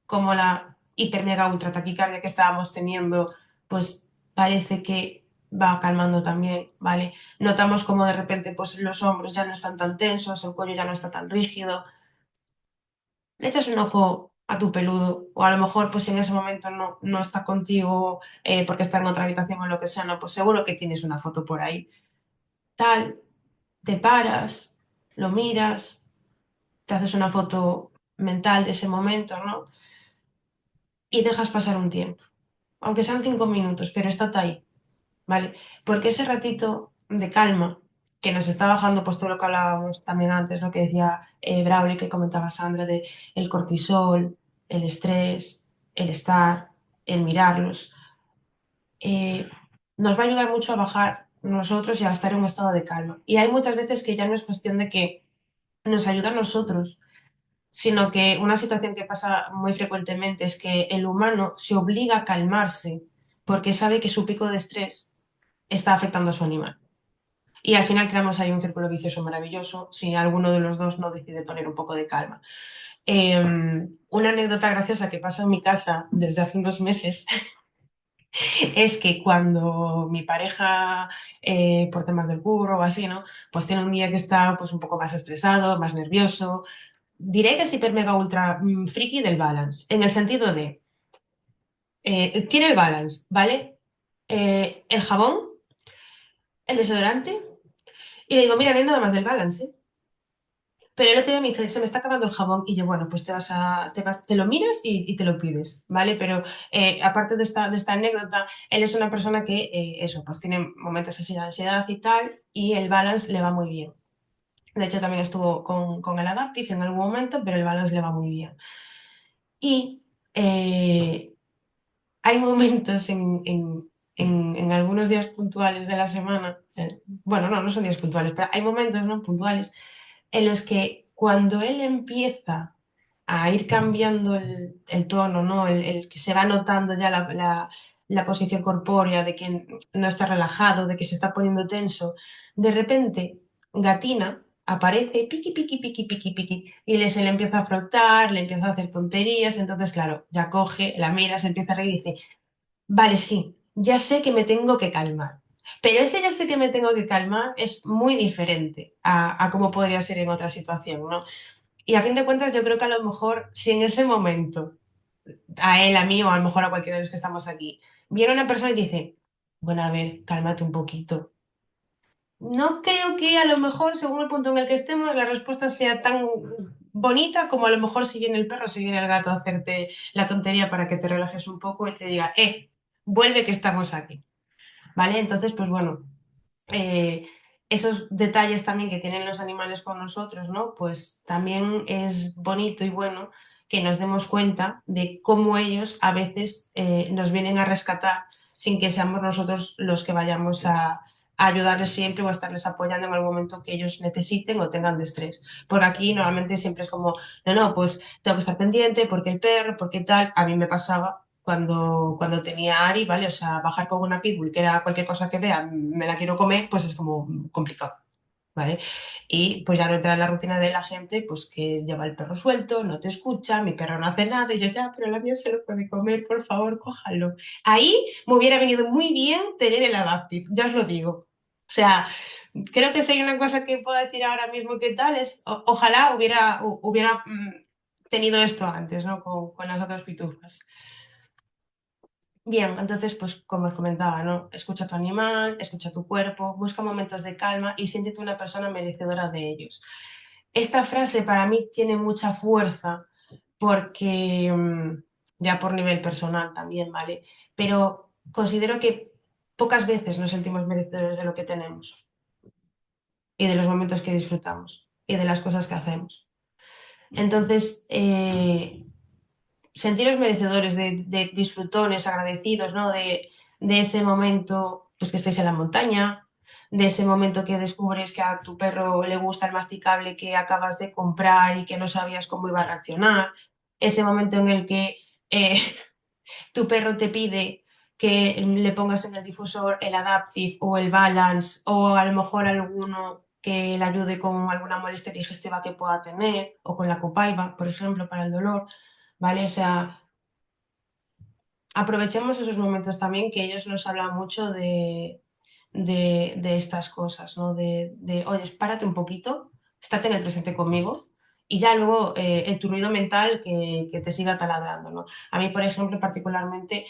cómo la hiper mega ultra taquicardia que estábamos teniendo, pues parece que va calmando también, ¿vale? Notamos como de repente pues los hombros ya no están tan tensos, el cuello ya no está tan rígido. Le echas un ojo a tu peludo, o a lo mejor pues en ese momento no está contigo porque está en otra habitación o lo que sea, no, pues seguro que tienes una foto por ahí. Tal, te paras, lo miras, te haces una foto mental de ese momento, ¿no? Y dejas pasar un tiempo, aunque sean 5 minutos, pero estate ahí, ¿vale? Porque ese ratito de calma que nos está bajando, pues todo lo que hablábamos también antes, lo que decía Braulio, que comentaba Sandra, de el cortisol, el estrés, el estar, el mirarlos, eh, nos va a ayudar mucho a bajar nosotros y a estar en un estado de calma. Y hay muchas veces que ya no es cuestión de que nos ayuda a nosotros, sino que una situación que pasa muy frecuentemente es que el humano se obliga a calmarse porque sabe que su pico de estrés está afectando a su animal. Y al final creamos ahí un círculo vicioso maravilloso si alguno de los dos no decide poner un poco de calma. Una anécdota graciosa que pasa en mi casa desde hace unos meses es que cuando mi pareja, por temas del curro o así, ¿no? Pues tiene un día que está pues un poco más estresado, más nervioso, diré que es hiper mega ultra friki del balance, en el sentido de, tiene el balance, ¿vale? El jabón, el desodorante, y le digo, mira, no hay nada más del balance, ¿eh? Pero el otro día me dice, se me está acabando el jabón, y yo, bueno, pues te lo miras y te lo pides, ¿vale? Pero aparte de esta anécdota, él es una persona que, eso, pues tiene momentos así de ansiedad y tal, y el balance le va muy bien. De hecho, también estuvo con el Adaptive en algún momento, pero el balance le va muy bien. Y hay momentos en algunos días puntuales de la semana, bueno, no son días puntuales, pero hay momentos, ¿no?, puntuales en los que cuando él empieza a ir cambiando el tono, ¿no? El que se va notando ya la posición corpórea, de que no está relajado, de que se está poniendo tenso, de repente Gatina aparece, piqui, piqui, piqui, piqui, piqui, y se le empieza a frotar, le empieza a hacer tonterías, entonces, claro, ya coge, la mira, se empieza a reír y dice, vale, sí, ya sé que me tengo que calmar. Pero ese ya sé que me tengo que calmar es muy diferente a cómo podría ser en otra situación, ¿no? Y a fin de cuentas, yo creo que a lo mejor, si en ese momento, a él, a mí o a lo mejor a cualquiera de los que estamos aquí, viene una persona y dice, bueno, a ver, cálmate un poquito. No creo que a lo mejor, según el punto en el que estemos, la respuesta sea tan bonita como a lo mejor si viene el perro, si viene el gato a hacerte la tontería para que te relajes un poco y te diga, vuelve que estamos aquí, ¿vale? Entonces, pues bueno, eh, esos detalles también que tienen los animales con nosotros, ¿no? Pues también es bonito y bueno que nos demos cuenta de cómo ellos a veces nos vienen a rescatar sin que seamos nosotros los que vayamos a ayudarles siempre o a estarles apoyando en el momento que ellos necesiten o tengan de estrés. Por aquí normalmente siempre es como, no, pues tengo que estar pendiente porque el perro, porque tal. A mí me pasaba cuando tenía a Ari, ¿vale? O sea, bajar con una pitbull, que era cualquier cosa que vea, me la quiero comer, pues es como complicado, ¿vale? Y pues ya no entra en la rutina de la gente, pues que lleva el perro suelto, no te escucha, mi perro no hace nada, y yo ya, pero la mía se lo puede comer, por favor, cójalo. Ahí me hubiera venido muy bien tener el Adaptive, ya os lo digo. O sea, creo que si hay una cosa que puedo decir ahora mismo que tal es, ojalá hubiera tenido esto antes, ¿no? Con las otras pitufas. Bien, entonces, pues como os comentaba, ¿no? Escucha a tu animal, escucha tu cuerpo, busca momentos de calma y siéntete una persona merecedora de ellos. Esta frase para mí tiene mucha fuerza porque, ya por nivel personal también, ¿vale? Pero considero que pocas veces nos sentimos merecedores de lo que tenemos y de los momentos que disfrutamos y de las cosas que hacemos. Entonces, sentiros merecedores de disfrutones, agradecidos, ¿no? De ese momento pues, que estáis en la montaña, de ese momento que descubres que a tu perro le gusta el masticable que acabas de comprar y que no sabías cómo iba a reaccionar, ese momento en el que eh, tu perro te pide que le pongas en el difusor el Adaptive o el Balance o a lo mejor alguno que le ayude con alguna molestia digestiva que pueda tener o con la Copaiba, por ejemplo, para el dolor, ¿vale? O sea, aprovechemos esos momentos también que ellos nos hablan mucho de estas cosas, ¿no? Oye, párate un poquito, estate en el presente conmigo y ya luego tu ruido mental que te siga taladrando, ¿no? A mí, por ejemplo, particularmente,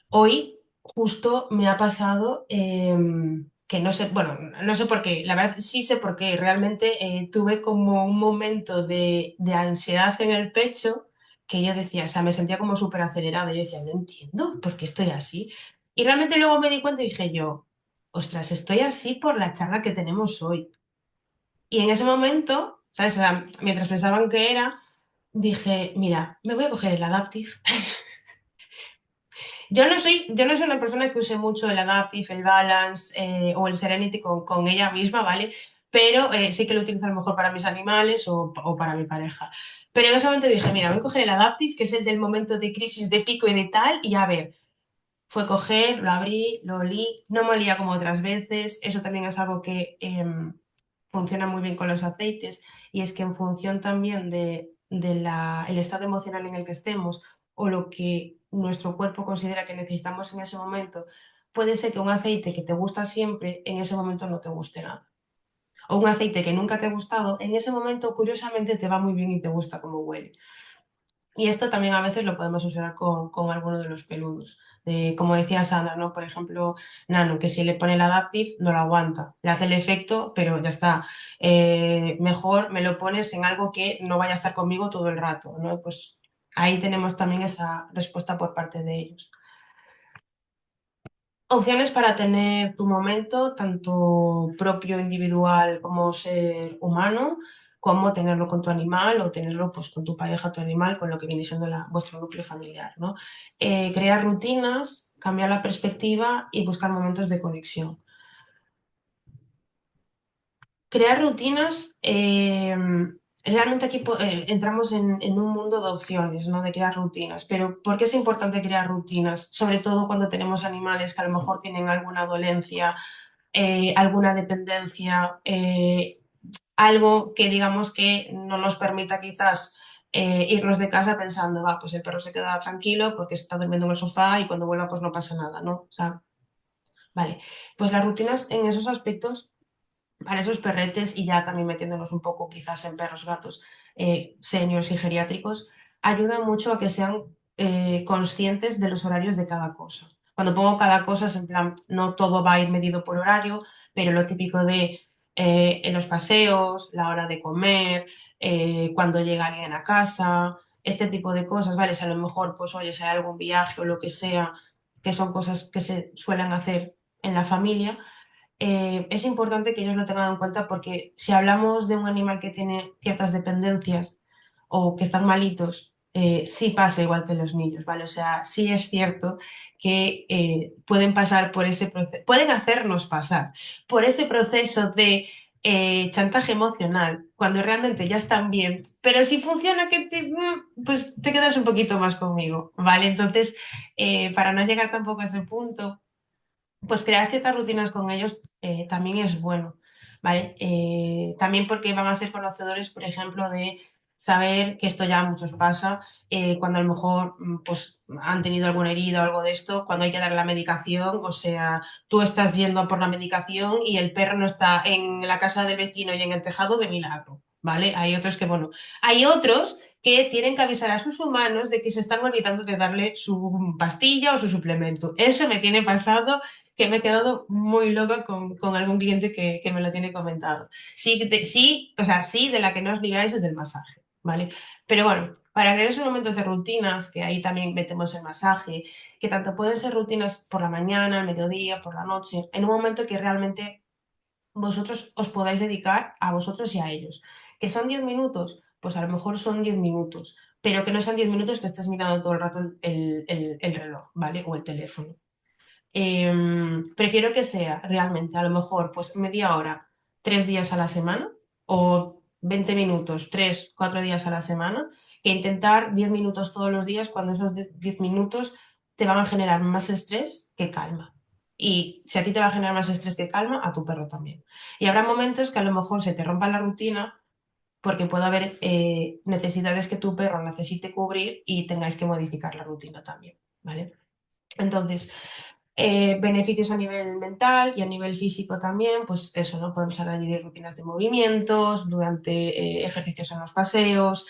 hoy justo me ha pasado que no sé, bueno, no sé por qué, la verdad sí sé por qué, realmente tuve como un momento de ansiedad en el pecho que yo decía, o sea, me sentía como súper acelerada, yo decía, no entiendo por qué estoy así. Y realmente luego me di cuenta y dije yo, ostras, estoy así por la charla que tenemos hoy. Y en ese momento, ¿sabes? O sea, mientras pensaban que era, dije, mira, me voy a coger el Adaptive. Yo no soy una persona que use mucho el Adaptive, el Balance o el Serenity con ella misma, ¿vale? Pero sí que lo utilizo a lo mejor para mis animales o para mi pareja. Pero en ese momento dije, mira, voy a coger el Adaptive, que es el del momento de crisis, de pico y de tal, y a ver, fue coger, lo abrí, lo olí, no me olía como otras veces, eso también es algo que funciona muy bien con los aceites, y es que en función también el estado emocional en el que estemos o lo que nuestro cuerpo considera que necesitamos en ese momento, puede ser que un aceite que te gusta siempre, en ese momento no te guste nada. O un aceite que nunca te ha gustado, en ese momento curiosamente te va muy bien y te gusta cómo huele. Y esto también a veces lo podemos usar con alguno de los peludos. Como decía Sandra, ¿no? Por ejemplo, Nano, que si le pone el Adaptive no lo aguanta. Le hace el efecto, pero ya está. Mejor me lo pones en algo que no vaya a estar conmigo todo el rato, ¿no? Pues ahí tenemos también esa respuesta por parte de ellos. Opciones para tener tu momento, tanto propio, individual como ser humano, como tenerlo con tu animal o tenerlo pues, con tu pareja, tu animal, con lo que viene siendo vuestro núcleo familiar, ¿no? Crear rutinas, cambiar la perspectiva y buscar momentos de conexión. Crear rutinas, realmente aquí entramos en un mundo de opciones, ¿no? De crear rutinas, pero ¿por qué es importante crear rutinas? Sobre todo cuando tenemos animales que a lo mejor tienen alguna dolencia, alguna dependencia, algo que digamos que no nos permita quizás irnos de casa pensando, va, pues el perro se queda tranquilo porque se está durmiendo en el sofá y cuando vuelva pues no pasa nada, ¿no? O sea, vale, pues las rutinas en esos aspectos para esos perretes y ya también metiéndonos un poco quizás en perros, gatos, seniors y geriátricos, ayuda mucho a que sean conscientes de los horarios de cada cosa. Cuando pongo cada cosa es en plan, no todo va a ir medido por horario, pero lo típico de en los paseos, la hora de comer, cuando llega alguien a casa, este tipo de cosas, ¿vale? Si a lo mejor, pues oye, si hay algún viaje o lo que sea, que son cosas que se suelen hacer en la familia, es importante que ellos lo tengan en cuenta porque si hablamos de un animal que tiene ciertas dependencias o que están malitos, sí pasa igual que los niños, ¿vale? O sea, sí es cierto que pueden pasar por ese proceso, pueden hacernos pasar por ese proceso de chantaje emocional cuando realmente ya están bien, pero si funciona pues te quedas un poquito más conmigo, ¿vale? Entonces, para no llegar tampoco a ese punto pues crear ciertas rutinas con ellos también es bueno, ¿vale? También porque van a ser conocedores, por ejemplo, de saber que esto ya a muchos pasa, cuando a lo mejor pues, han tenido alguna herida o algo de esto, cuando hay que dar la medicación, o sea, tú estás yendo a por la medicación y el perro no está en la casa del vecino y en el tejado de milagro, ¿vale? Hay otros que, bueno, hay otros que tienen que avisar a sus humanos de que se están olvidando de darle su pastilla o su suplemento. Eso me tiene pasado que me he quedado muy loca con algún cliente que me lo tiene comentado. Sí, sí, o sea, sí, de la que no os libráis es del masaje, ¿vale? Pero bueno, para crear esos momentos de rutinas, que ahí también metemos el masaje, que tanto pueden ser rutinas por la mañana, al mediodía, por la noche, en un momento que realmente vosotros os podáis dedicar a vosotros y a ellos. ¿Que son 10 minutos? Pues a lo mejor son 10 minutos, pero que no sean 10 minutos que estés mirando todo el rato el reloj, ¿vale? O el teléfono. Prefiero que sea realmente, a lo mejor, pues media hora, 3 días a la semana, o 20 minutos, 3, 4 días a la semana, que intentar 10 minutos todos los días cuando esos 10 minutos te van a generar más estrés que calma. Y si a ti te va a generar más estrés que calma, a tu perro también. Y habrá momentos que a lo mejor se te rompa la rutina porque puede haber necesidades que tu perro necesite cubrir y tengáis que modificar la rutina también, ¿vale? Entonces, beneficios a nivel mental y a nivel físico también, pues eso, ¿no? Podemos añadir rutinas de movimientos durante ejercicios en los paseos,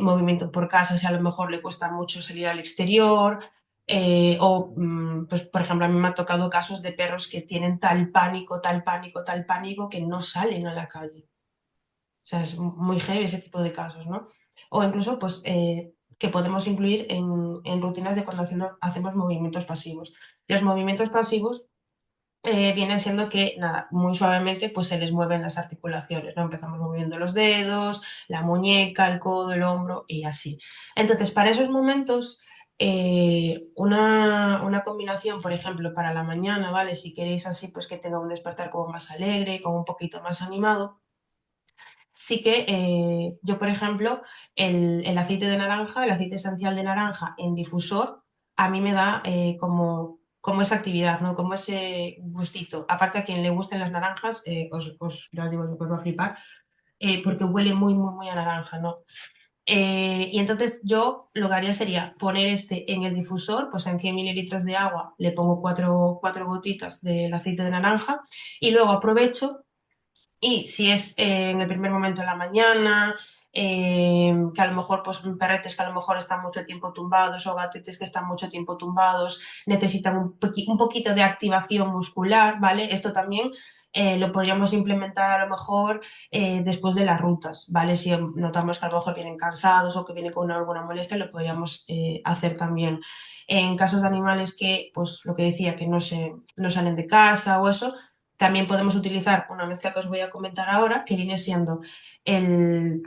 movimiento por casa si a lo mejor le cuesta mucho salir al exterior, pues por ejemplo, a mí me ha tocado casos de perros que tienen tal pánico, tal pánico, tal pánico que no salen a la calle. O sea, es muy heavy ese tipo de casos, ¿no? O incluso, pues, que podemos incluir en rutinas de cuando hacemos movimientos pasivos. Los movimientos pasivos vienen siendo que, nada, muy suavemente, pues se les mueven las articulaciones, ¿no? Empezamos moviendo los dedos, la muñeca, el codo, el hombro y así. Entonces, para esos momentos, una combinación, por ejemplo, para la mañana, ¿vale? Si queréis así, pues que tenga un despertar como más alegre, como un poquito más animado. Sí que yo, por ejemplo, el aceite de naranja, el aceite esencial de naranja en difusor, a mí me da como esa actividad, ¿no? Como ese gustito. Aparte a quien le gusten las naranjas, ya os digo, os va a flipar, porque huele muy, muy, muy a naranja, ¿no? Y entonces yo lo que haría sería poner este en el difusor, pues en 100 mililitros de agua le pongo cuatro gotitas del aceite de naranja y luego aprovecho y si es en el primer momento de la mañana, que a lo mejor, pues perretes que a lo mejor están mucho tiempo tumbados o gatetes que están mucho tiempo tumbados, necesitan un poquito de activación muscular, ¿vale? Esto también lo podríamos implementar a lo mejor después de las rutas, ¿vale? Si notamos que a lo mejor vienen cansados o que vienen con alguna molestia, lo podríamos hacer también. En casos de animales que, pues lo que decía, que no salen de casa o eso, también podemos utilizar una mezcla que os voy a comentar ahora, que viene siendo el,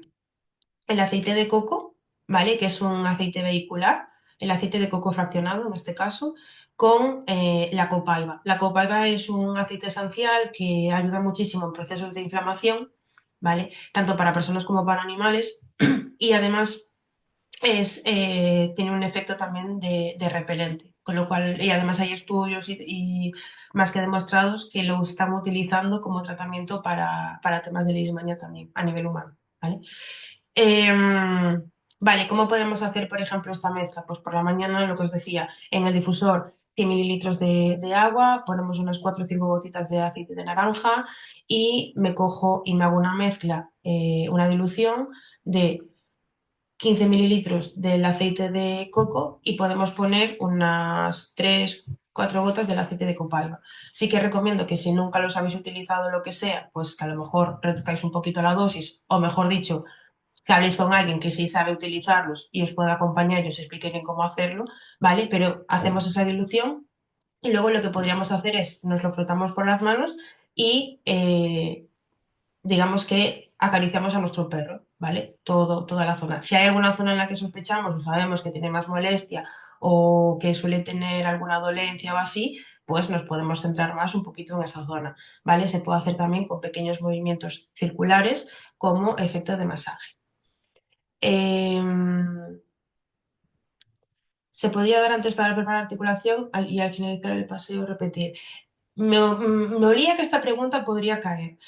el aceite de coco, ¿vale? Que es un aceite vehicular, el aceite de coco fraccionado en este caso, con la copaiba. La copaiba es un aceite esencial que ayuda muchísimo en procesos de inflamación, ¿vale? Tanto para personas como para animales y además tiene un efecto también de repelente, con lo cual, y además hay estudios y más que demostrados que lo están utilizando como tratamiento para temas de leishmania también a nivel humano, ¿vale? Vale, ¿cómo podemos hacer, por ejemplo, esta mezcla? Pues por la mañana, lo que os decía, en el difusor 100 mililitros de agua, ponemos unas 4 o 5 gotitas de aceite de naranja y me cojo y me hago una mezcla, una dilución de 15 mililitros del aceite de coco y podemos poner unas 3, 4 gotas del aceite de copaiba. Sí que recomiendo que si nunca los habéis utilizado lo que sea, pues que a lo mejor reduzcáis un poquito la dosis, o mejor dicho, que habléis con alguien que sí sabe utilizarlos y os pueda acompañar y os explique bien cómo hacerlo, ¿vale? Pero hacemos esa dilución y luego lo que podríamos hacer es, nos lo frotamos por las manos y digamos que acariciamos a nuestro perro, ¿vale? Toda la zona. Si hay alguna zona en la que sospechamos o sabemos que tiene más molestia o que suele tener alguna dolencia o así, pues nos podemos centrar más un poquito en esa zona, ¿vale? Se puede hacer también con pequeños movimientos circulares como efecto de masaje. Se podría dar antes para preparar articulación y al finalizar el paseo repetir. Me olía que esta pregunta podría caer.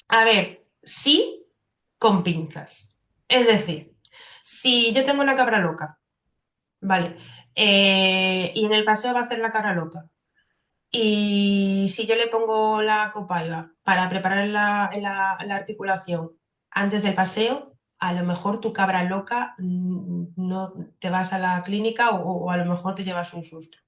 A ver, sí con pinzas. Es decir, si yo tengo una cabra loca, ¿vale? Y en el paseo va a hacer la cabra loca. Y si yo le pongo la copaiba para preparar la articulación antes del paseo, a lo mejor tu cabra loca no te vas a la clínica o a lo mejor te llevas un susto,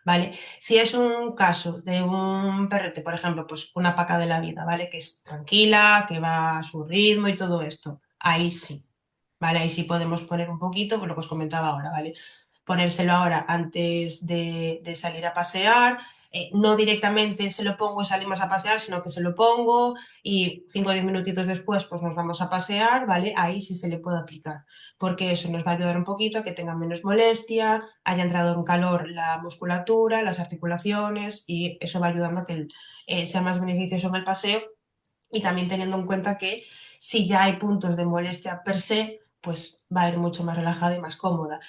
¿vale? Si es un caso de un perrete, por ejemplo, pues una paca de la vida, ¿vale? Que es tranquila, que va a su ritmo y todo esto, ahí sí, ¿vale? Ahí sí podemos poner un poquito, por lo que os comentaba ahora, ¿vale? Ponérselo ahora antes de salir a pasear, no directamente se lo pongo y salimos a pasear, sino que se lo pongo y 5 o 10 minutitos después pues nos vamos a pasear, ¿vale? Ahí sí se le puede aplicar, porque eso nos va a ayudar un poquito a que tenga menos molestia, haya entrado en calor la musculatura, las articulaciones y eso va ayudando a que sea más beneficioso en el paseo y también teniendo en cuenta que si ya hay puntos de molestia per se, pues va a ir mucho más relajada y más cómoda.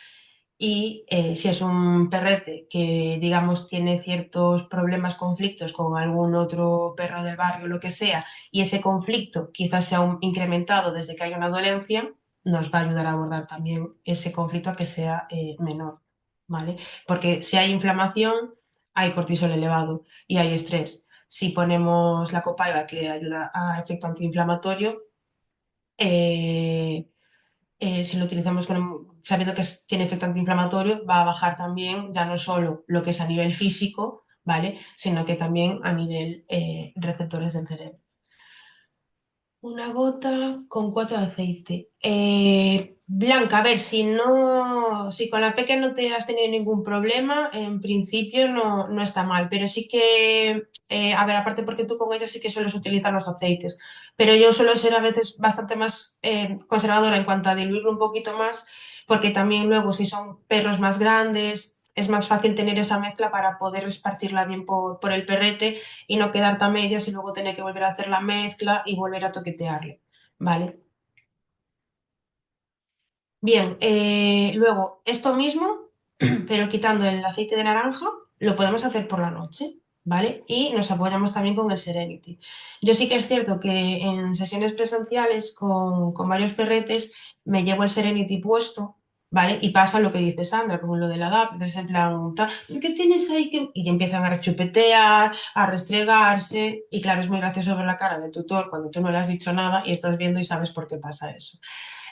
Y si es un perrete que, digamos, tiene ciertos problemas, conflictos con algún otro perro del barrio, lo que sea, y ese conflicto quizás sea incrementado desde que hay una dolencia, nos va a ayudar a abordar también ese conflicto a que sea menor, ¿vale? Porque si hay inflamación, hay cortisol elevado y hay estrés. Si ponemos la copaiba que ayuda a efecto antiinflamatorio, eh, si lo utilizamos sabiendo que tiene efecto antiinflamatorio, va a bajar también ya no solo lo que es a nivel físico, ¿vale? Sino que también a nivel receptores del cerebro. Una gota con 4 de aceite. Blanca, a ver, si con la peque no te has tenido ningún problema, en principio no está mal, pero sí que, a ver, aparte porque tú con ella sí que sueles utilizar los aceites, pero yo suelo ser a veces bastante más conservadora en cuanto a diluirlo un poquito más, porque también luego si son perros más grandes, es más fácil tener esa mezcla para poder esparcirla bien por el perrete y no quedarte a medias y luego tener que volver a hacer la mezcla y volver a toquetearle, ¿vale? Bien, luego esto mismo, pero quitando el aceite de naranja, lo podemos hacer por la noche, ¿vale? Y nos apoyamos también con el Serenity. Yo sí que es cierto que en sesiones presenciales con varios perretes me llevo el Serenity puesto, ¿vale? Y pasa lo que dice Sandra, como lo de la edad, entonces en plan, ¿qué tienes ahí? Y empiezan a rechupetear, a restregarse, y claro, es muy gracioso ver la cara del tutor cuando tú no le has dicho nada y estás viendo y sabes por qué pasa eso.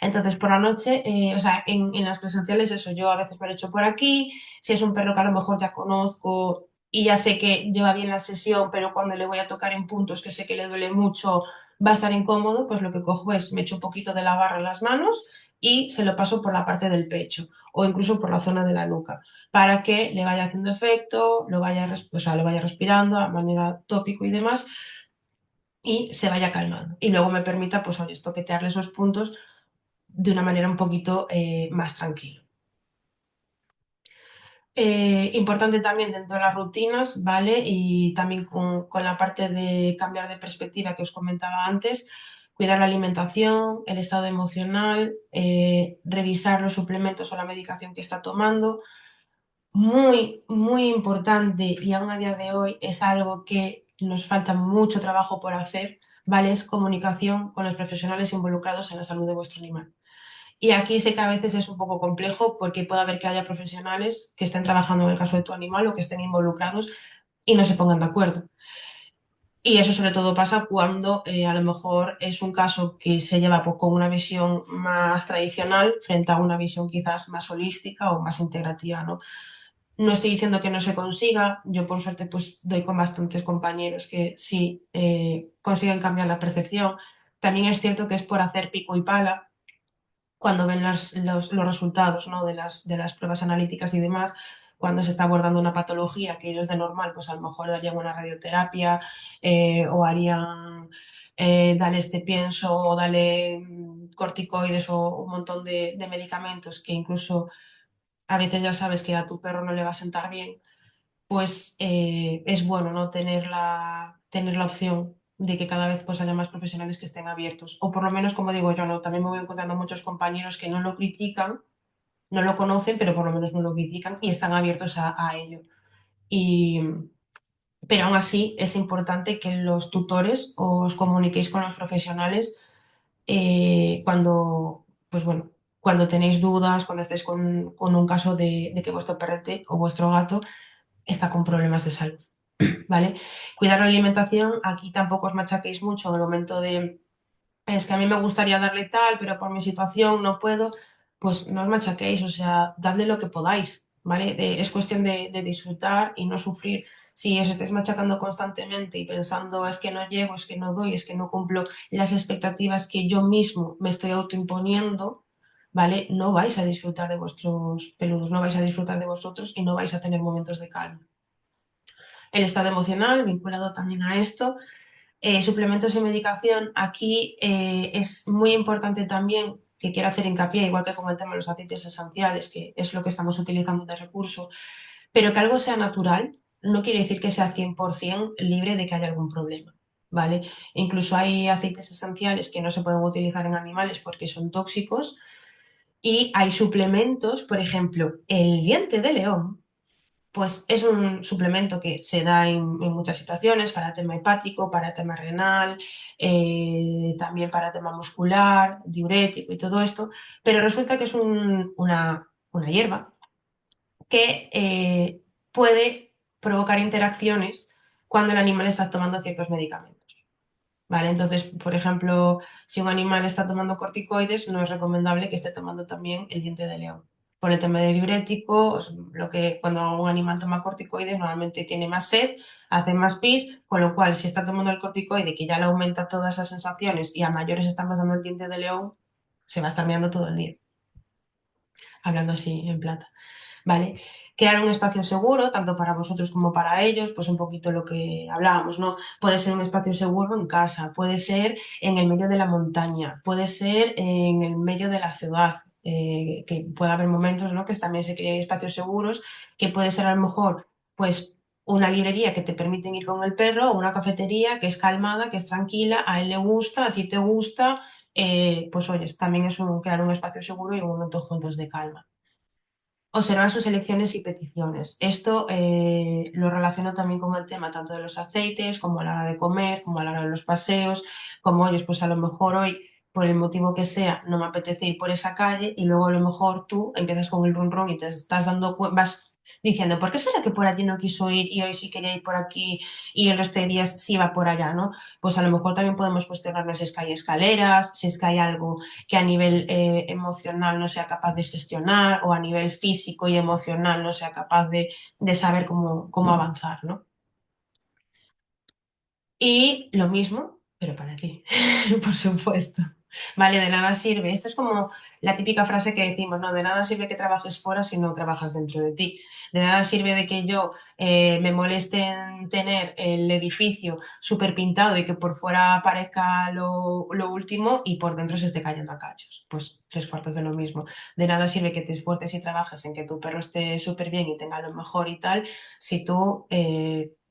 Entonces, por la noche, o sea, en las presenciales, eso, yo a veces me lo echo por aquí, si es un perro que a lo mejor ya conozco y ya sé que lleva bien la sesión, pero cuando le voy a tocar en puntos que sé que le duele mucho, va a estar incómodo, pues lo que cojo es, me echo un poquito de la barra en las manos y se lo paso por la parte del pecho o incluso por la zona de la nuca, para que le vaya haciendo efecto, o sea, lo vaya respirando a manera tópico y demás, y se vaya calmando. Y luego me permita, pues, oye, toquetearle esos puntos de una manera un poquito más tranquila. Importante también dentro de las rutinas, ¿vale? Y también con la parte de cambiar de perspectiva que os comentaba antes, cuidar la alimentación, el estado emocional, revisar los suplementos o la medicación que está tomando. Muy, muy importante y aún a día de hoy es algo que nos falta mucho trabajo por hacer, ¿vale? Es comunicación con los profesionales involucrados en la salud de vuestro animal. Y aquí sé que a veces es un poco complejo porque puede haber que haya profesionales que estén trabajando en el caso de tu animal o que estén involucrados y no se pongan de acuerdo. Y eso sobre todo pasa cuando a lo mejor es un caso que se lleva con una visión más tradicional frente a una visión quizás más holística o más integrativa, ¿no? No estoy diciendo que no se consiga, yo por suerte pues doy con bastantes compañeros que sí consiguen cambiar la percepción. También es cierto que es por hacer pico y pala cuando ven los resultados, ¿no? de las pruebas analíticas y demás, cuando se está abordando una patología que ellos de normal, pues a lo mejor darían una radioterapia o harían, dale este pienso o dale corticoides o un montón de medicamentos que incluso a veces ya sabes que a tu perro no le va a sentar bien, pues es bueno, ¿no? Tener la opción de que cada vez pues, haya más profesionales que estén abiertos. O por lo menos, como digo yo, ¿no? También me voy encontrando muchos compañeros que no lo critican, no lo conocen, pero por lo menos no lo critican y están abiertos a ello. Y, pero aún así es importante que los tutores os comuniquéis con los profesionales cuando, pues bueno, cuando tenéis dudas, cuando estéis con un caso de que vuestro perrete o vuestro gato está con problemas de salud. ¿Vale? Cuidar la alimentación, aquí tampoco os machaquéis mucho en el momento de, es que a mí me gustaría darle tal, pero por mi situación no puedo, pues no os machaquéis, o sea, dadle lo que podáis, ¿vale? Es cuestión de disfrutar y no sufrir. Si os estáis machacando constantemente y pensando es que no llego, es que no doy, es que no cumplo las expectativas que yo mismo me estoy autoimponiendo, ¿vale? No vais a disfrutar de vuestros peludos, no vais a disfrutar de vosotros y no vais a tener momentos de calma. el estado emocional vinculado también a esto. Suplementos y medicación, aquí es muy importante también, que quiero hacer hincapié, igual que con el tema de los aceites esenciales, que es lo que estamos utilizando de recurso, pero que algo sea natural no quiere decir que sea 100% libre de que haya algún problema, ¿vale? Incluso hay aceites esenciales que no se pueden utilizar en animales porque son tóxicos y hay suplementos, por ejemplo, el diente de león, pues es un suplemento que se da en muchas situaciones para tema hepático, para tema renal, también para tema muscular, diurético y todo esto, pero resulta que es una hierba que puede provocar interacciones cuando el animal está tomando ciertos medicamentos. ¿Vale? Entonces, por ejemplo, si un animal está tomando corticoides, no es recomendable que esté tomando también el diente de león. Por el tema de diuréticos, lo que cuando un animal toma corticoides normalmente tiene más sed, hace más pis, con lo cual si está tomando el corticoide que ya le aumenta todas esas sensaciones y a mayores está pasando el diente de león, se va a estar meando todo el día, hablando así en plata. ¿Vale? Crear un espacio seguro, tanto para vosotros como para ellos, pues un poquito lo que hablábamos, ¿no? Puede ser un espacio seguro en casa, puede ser en el medio de la montaña, puede ser en el medio de la ciudad, que puede haber momentos, ¿no? Que también se creen espacios seguros, que puede ser a lo mejor, pues, una librería que te permiten ir con el perro, o una cafetería que es calmada, que es tranquila, a él le gusta, a ti te gusta, pues oyes, también es crear un espacio seguro y un momento juntos de calma. Observar sus elecciones y peticiones. Esto lo relaciono también con el tema tanto de los aceites, como a la hora de comer, como a la hora de los paseos, como, oyes, pues a lo mejor hoy, por el motivo que sea, no me apetece ir por esa calle y luego a lo mejor tú empiezas con el run run y te estás vas diciendo, ¿por qué será que por allí no quiso ir y hoy sí quería ir por aquí y el resto de días sí va por allá, ¿no? Pues a lo mejor también podemos cuestionarnos si es que hay escaleras, si es que hay algo que a nivel emocional no sea capaz de gestionar o a nivel físico y emocional no sea capaz de saber cómo avanzar, ¿no? Y lo mismo, pero para ti, por supuesto. Vale, de nada sirve. Esto es como la típica frase que decimos, ¿no? De nada sirve que trabajes fuera si no trabajas dentro de ti. De nada sirve de que yo me moleste en tener el edificio súper pintado y que por fuera parezca lo último y por dentro se esté cayendo a cachos. Pues 3 cuartos de lo mismo. De nada sirve que te esfuerces y trabajes en que tu perro esté súper bien y tenga lo mejor y tal, si tú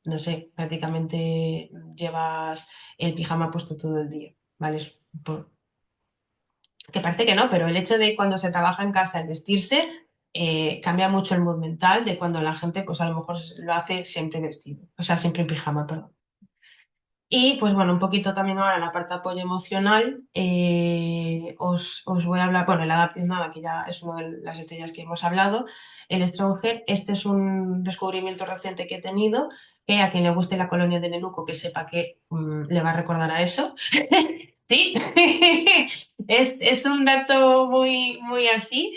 no sé, prácticamente llevas el pijama puesto todo el día, ¿vale? Que parece que no, pero el hecho de cuando se trabaja en casa el vestirse cambia mucho el mood mental de cuando la gente, pues a lo mejor lo hace siempre vestido, o sea, siempre en pijama, perdón. Y pues bueno, un poquito también ahora en la parte de apoyo emocional, os voy a hablar, bueno, el Adaptive Nada, que ya es una de las estrellas que hemos hablado, el Stronger, este es un descubrimiento reciente que he tenido, que a quien le guste la colonia de Nenuco, que sepa que le va a recordar a eso. Sí, es un dato muy, muy así.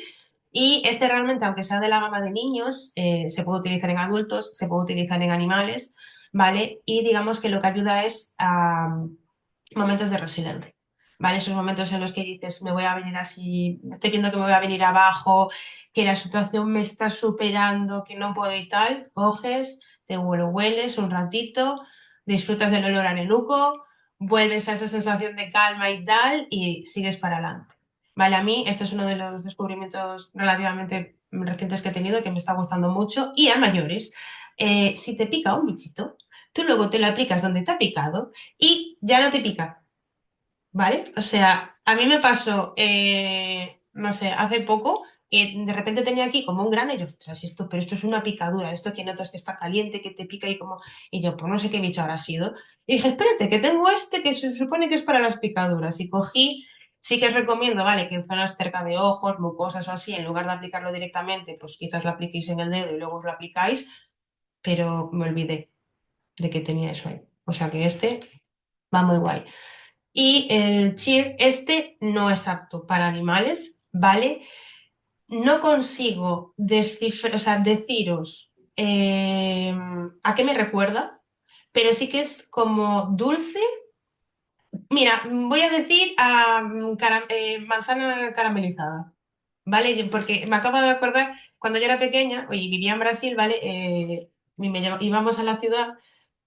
Y este realmente, aunque sea de la gama de niños, se puede utilizar en adultos, se puede utilizar en animales. ¿Vale? Y digamos que lo que ayuda es a momentos de resiliencia, ¿vale? Esos momentos en los que dices, me voy a venir así, estoy viendo que me voy a venir abajo, que la situación me está superando, que no puedo y tal, coges, te lo hueles un ratito, disfrutas del olor a nenuco, vuelves a esa sensación de calma y tal, y sigues para adelante. Vale, a mí este es uno de los descubrimientos relativamente recientes que he tenido que me está gustando mucho y a mayores. Si te pica un bichito, tú luego te lo aplicas donde te ha picado y ya no te pica, ¿vale? O sea, a mí me pasó, no sé, hace poco que de repente tenía aquí como un grano y yo, ostras, pero esto es una picadura, esto que notas que está caliente, que te pica y como, y yo, pues no sé qué bicho habrá sido. Y dije, espérate, que tengo este que se supone que es para las picaduras. Y cogí, sí que os recomiendo, ¿vale? Que en zonas cerca de ojos, mucosas o así, en lugar de aplicarlo directamente, pues quizás lo apliquéis en el dedo y luego os lo aplicáis, pero me olvidé de que tenía eso ahí. O sea que este va muy guay. Y el cheer, este no es apto para animales, ¿vale? No consigo o sea, deciros a qué me recuerda, pero sí que es como dulce. Mira, voy a decir manzana caramelizada, ¿vale? Porque me acabo de acordar, cuando yo era pequeña y vivía en Brasil, ¿vale? íbamos a la ciudad,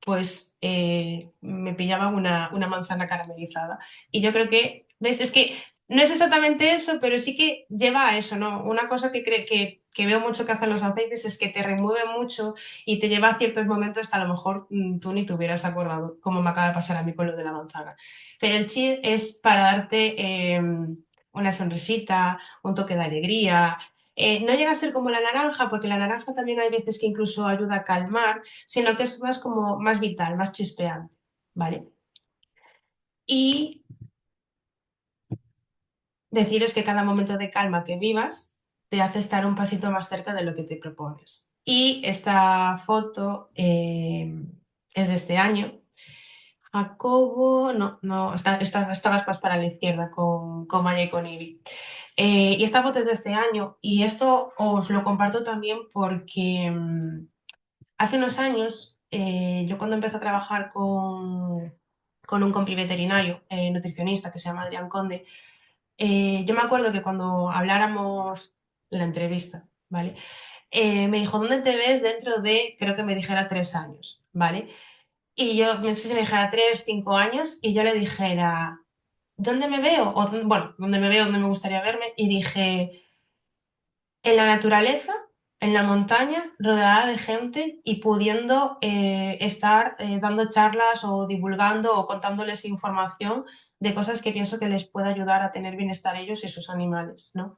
pues me pillaban una manzana caramelizada. Y yo creo que, ¿ves? Es que no es exactamente eso, pero sí que lleva a eso, ¿no? Una cosa que veo mucho que hacen los aceites es que te remueve mucho y te lleva a ciertos momentos que a lo mejor tú ni te hubieras acordado, como me acaba de pasar a mí con lo de la manzana. Pero el chill es para darte una sonrisita, un toque de alegría. No llega a ser como la naranja, porque la naranja también hay veces que incluso ayuda a calmar, sino que es más como más vital, más chispeante, ¿vale? Y deciros que cada momento de calma que vivas te hace estar un pasito más cerca de lo que te propones. Y esta foto es de este año. Jacobo, no, no, estabas más para la izquierda con Maya y con Iri. Y esta foto es de este año y esto os lo comparto también porque hace unos años, yo cuando empecé a trabajar con un compi veterinario, nutricionista que se llama Adrián Conde, yo me acuerdo que cuando habláramos en la entrevista, ¿vale? Me dijo, ¿dónde te ves dentro de, creo que me dijera 3 años, ¿vale? Y yo, no sé si me dijera 3, 5 años, y yo le dijera, ¿dónde me veo? O, bueno, ¿dónde me veo? ¿Dónde me gustaría verme? Y dije, en la naturaleza, en la montaña, rodeada de gente y pudiendo estar dando charlas o divulgando o contándoles información de cosas que pienso que les puede ayudar a tener bienestar ellos y sus animales, ¿no?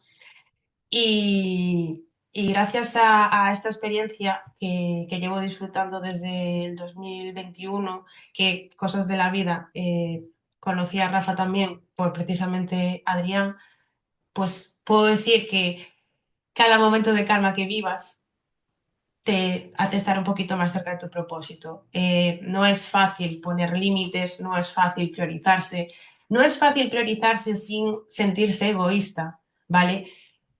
Y gracias a esta experiencia que llevo disfrutando desde el 2021, que cosas de la vida, conocí a Rafa también por precisamente Adrián, pues puedo decir que cada momento de calma que vivas te hace estar un poquito más cerca de tu propósito. No es fácil poner límites, no es fácil priorizarse, no es fácil priorizarse sin sentirse egoísta, ¿vale?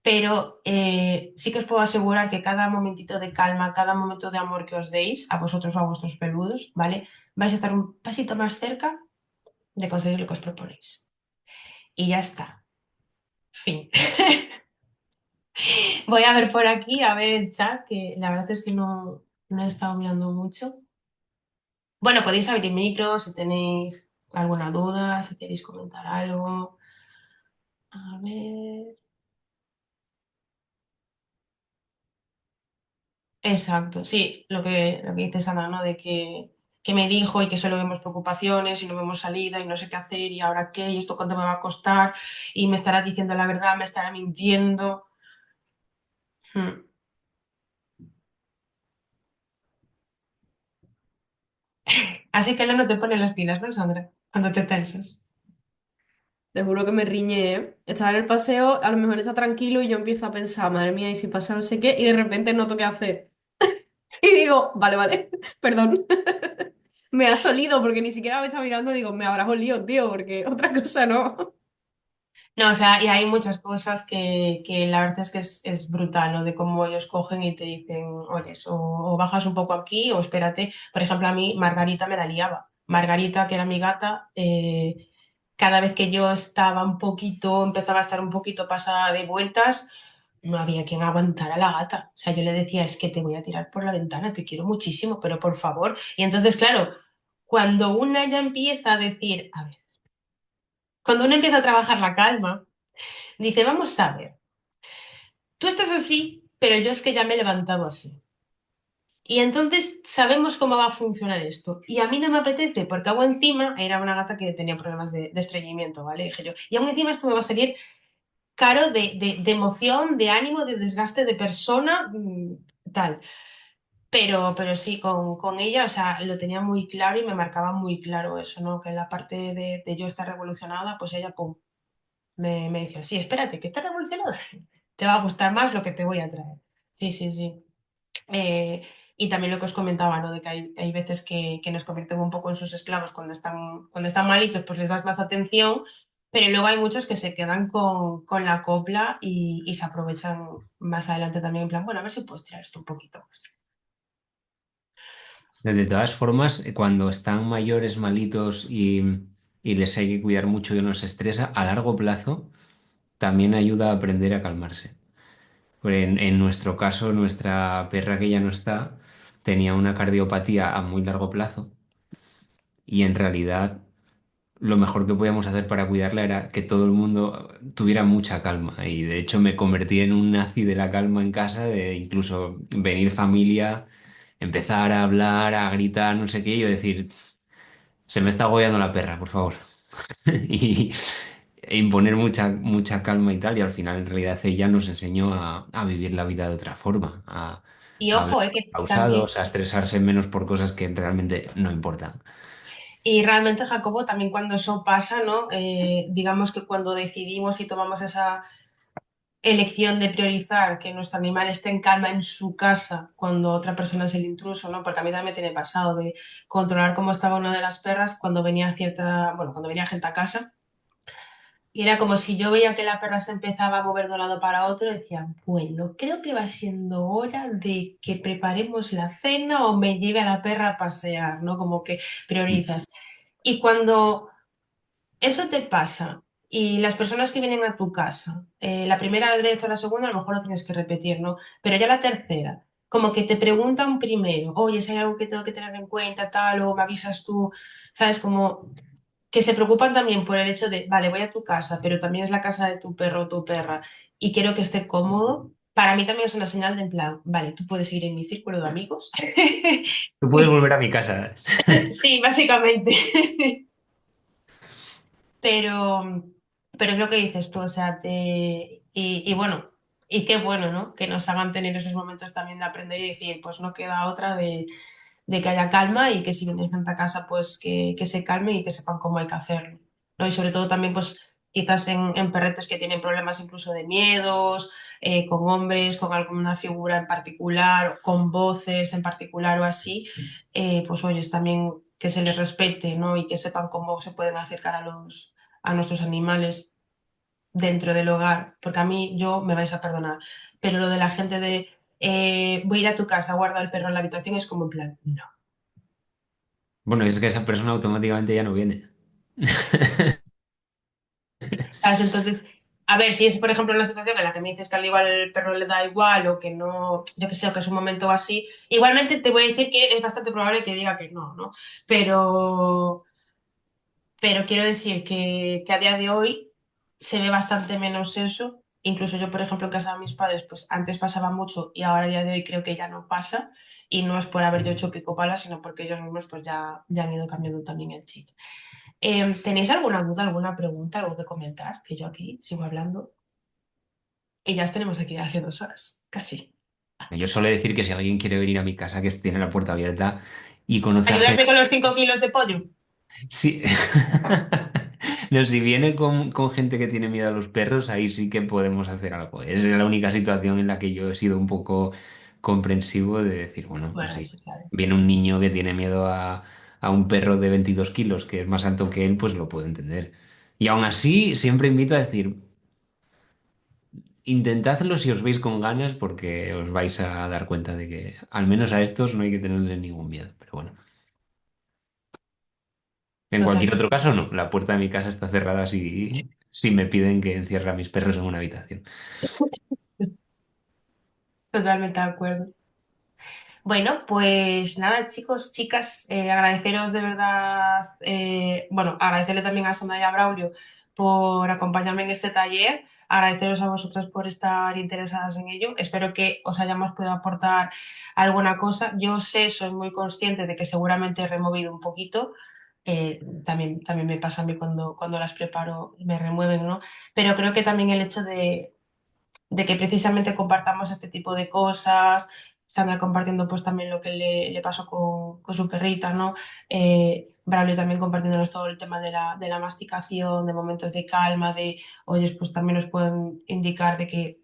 Pero sí que os puedo asegurar que cada momentito de calma, cada momento de amor que os deis, a vosotros o a vuestros peludos, ¿vale? Vais a estar un pasito más cerca de conseguir lo que os proponéis. Y ya está. Fin. Voy a ver por aquí, a ver el chat, que la verdad es que no he estado mirando mucho. Bueno, podéis abrir micro si tenéis alguna duda, si queréis comentar algo. A ver. Exacto, sí, lo que dice Sandra, ¿no? De que me dijo y que solo vemos preocupaciones y no vemos salida y no sé qué hacer y ahora qué y esto cuánto me va a costar y me estará diciendo la verdad, me estará mintiendo. Hmm. Así que no te pone las pilas, ¿no, Sandra? Cuando te tensas. Te juro que me riñe, ¿eh? Estaba en el paseo, a lo mejor está tranquilo y yo empiezo a pensar, madre mía, ¿y si pasa no sé qué? Y de repente noto qué hacer. Y digo, vale, vale, perdón. Me has olido porque ni siquiera me está mirando, digo, me habrás olido, tío, porque otra cosa no. No, o sea, y hay muchas cosas que la verdad es que es brutal, ¿no? De cómo ellos cogen y te dicen, oyes, o bajas un poco aquí o espérate. Por ejemplo, a mí Margarita me la liaba. Margarita, que era mi gata, cada vez que yo estaba un poquito, empezaba a estar un poquito pasada de vueltas, no había quien aguantara a la gata. O sea, yo le decía, es que te voy a tirar por la ventana, te quiero muchísimo, pero por favor. Y entonces, claro, cuando una ya empieza a decir, a ver, cuando uno empieza a trabajar la calma, dice, vamos a ver, tú estás así, pero yo es que ya me he levantado así. Y entonces sabemos cómo va a funcionar esto. Y a mí no me apetece, porque aún encima era una gata que tenía problemas de estreñimiento, ¿vale? Dije yo. Y aún encima esto me va a salir caro de emoción, de ánimo, de desgaste de persona, tal. Pero sí, con ella, o sea, lo tenía muy claro y me marcaba muy claro eso, ¿no? Que en la parte de yo estar revolucionada, pues ella, pum, me decía, sí, espérate, que estás revolucionada. Te va a gustar más lo que te voy a traer. Sí, sí, sí. Eh, y también lo que os comentaba, ¿no? De que hay veces que nos convierten un poco en sus esclavos cuando están malitos, pues les das más atención, pero luego hay muchos que se quedan con la copla y se aprovechan más adelante también, en plan, bueno, a ver si puedes tirar esto un poquito más. De todas formas, cuando están mayores, malitos y les hay que cuidar mucho y no se estresa, a largo plazo también ayuda a aprender a calmarse. En nuestro caso, nuestra perra que ya no está, tenía una cardiopatía a muy largo plazo y en realidad lo mejor que podíamos hacer para cuidarla era que todo el mundo tuviera mucha calma. Y de hecho me convertí en un nazi de la calma en casa, de incluso venir familia, empezar a hablar, a gritar, no sé qué, y yo decir, se me está agobiando la perra, por favor. Y e imponer mucha calma y tal. Y al final, en realidad, ella nos enseñó a vivir la vida de otra forma, Y a hablar ojo, que también, pausados, a estresarse menos por cosas que realmente no importan. y realmente Jacobo, también cuando eso pasa, ¿no? Digamos que cuando decidimos y tomamos esa elección de priorizar que nuestro animal esté en calma en su casa cuando otra persona es el intruso, ¿no? Porque a mí también me tiene pasado de controlar cómo estaba una de las perras cuando venía bueno, cuando venía gente a casa. Y era como si yo veía que la perra se empezaba a mover de un lado para otro, y decía, bueno, creo que va siendo hora de que preparemos la cena o me lleve a la perra a pasear, ¿no? Como que priorizas. Y cuando eso te pasa y las personas que vienen a tu casa, la primera vez o la segunda a lo mejor lo tienes que repetir, ¿no? Pero ya la tercera, como que te preguntan primero, oye, si hay algo que tengo que tener en cuenta, tal, o me avisas tú, ¿sabes? Como que se preocupan también por el hecho de, vale, voy a tu casa, pero también es la casa de tu perro o tu perra y quiero que esté cómodo. Para mí también es una señal de en plan, vale, tú puedes ir en mi círculo de amigos. Tú puedes volver a mi casa. Sí, básicamente. Pero, pero es lo que dices tú, o sea, y bueno, y qué bueno, ¿no? Que nos hagan tener esos momentos también de aprender y decir, pues no queda otra de que haya calma y que si viene gente a casa, pues que se calme y que sepan cómo hay que hacerlo, ¿no? Y sobre todo también, pues quizás en perretes que tienen problemas incluso de miedos, con hombres, con alguna figura en particular, con voces en particular o así, pues oye, es también que se les respete, ¿no? Y que sepan cómo se pueden acercar a nuestros animales dentro del hogar, porque a mí yo me vais a perdonar, pero lo de la gente de voy a ir a tu casa, guarda el perro en la habitación, es como en plan, no. Bueno, es que esa persona automáticamente ya no viene. ¿Sabes? Entonces, a ver, si es, por ejemplo, una situación en la que me dices que al igual el perro le da igual o que no, yo que sé, o que es un momento así, igualmente te voy a decir que es bastante probable que diga que no, ¿no? Pero, pero quiero decir que a día de hoy se ve bastante menos eso. Incluso yo, por ejemplo, en casa de mis padres, pues antes pasaba mucho y ahora a día de hoy creo que ya no pasa. Y no es por haber yo hecho pico pala, sino porque ellos mismos pues ya han ido cambiando también el chip. ¿Tenéis alguna duda, alguna pregunta, algo que comentar? Que yo aquí sigo hablando y ya tenemos aquí hace 2 horas, casi. Yo suelo decir que si alguien quiere venir a mi casa, que tiene la puerta abierta y conoce a ¿Ayudarte gente. con los 5 kilos de pollo? Sí. No, si viene con gente que tiene miedo a los perros, ahí sí que podemos hacer algo. Es la única situación en la que yo he sido un poco comprensivo de decir, bueno, pues Bueno, sí, eso claro. viene un niño que tiene miedo a un perro de 22 kilos, que es más alto que él, pues lo puedo entender. Y aún así, siempre invito a decir, intentadlo si os veis con ganas, porque os vais a dar cuenta de que al menos a estos no hay que tenerle ningún miedo. Pero bueno. En cualquier otro Totalmente, caso, no. La puerta de mi casa está cerrada si me piden que encierre a mis perros en una habitación. totalmente de acuerdo. Bueno, pues nada, chicos, chicas, agradeceros de verdad, bueno, agradecerle también a Sandra y a Braulio por acompañarme en este taller, agradeceros a vosotras por estar interesadas en ello, espero que os hayamos podido aportar alguna cosa. Yo sé, soy muy consciente de que seguramente he removido un poquito, también me pasa a mí cuando las preparo, me remueven, ¿no? Pero creo que también el hecho de que precisamente compartamos este tipo de cosas, Sandra compartiendo pues también lo que le pasó con su perrita, ¿no? Braulio también compartiéndonos todo el tema de la masticación, de momentos de calma, de, oye, pues también nos pueden indicar de que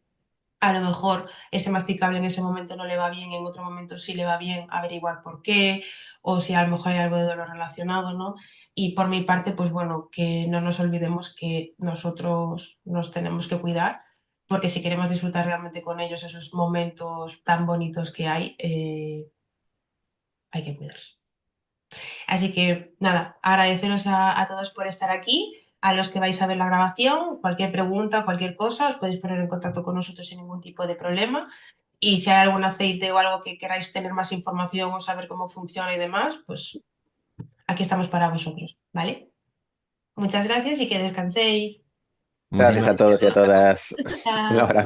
a lo mejor ese masticable en ese momento no le va bien, en otro momento sí le va bien, averiguar por qué, o si a lo mejor hay algo de dolor relacionado, ¿no? Y por mi parte, pues bueno, que no nos olvidemos que nosotros nos tenemos que cuidar, porque si queremos disfrutar realmente con ellos esos momentos tan bonitos que hay que cuidarse. Así que nada, agradeceros a todos por estar aquí, a los que vais a ver la grabación, cualquier pregunta, cualquier cosa, os podéis poner en contacto con nosotros sin ningún tipo de problema. Y si hay algún aceite o algo que queráis tener más información o saber cómo funciona y demás, pues aquí estamos para vosotros, ¿vale? Muchas gracias y que descanséis. Gracias Muchísimas a todos y a todas. Un Chao. abrazo.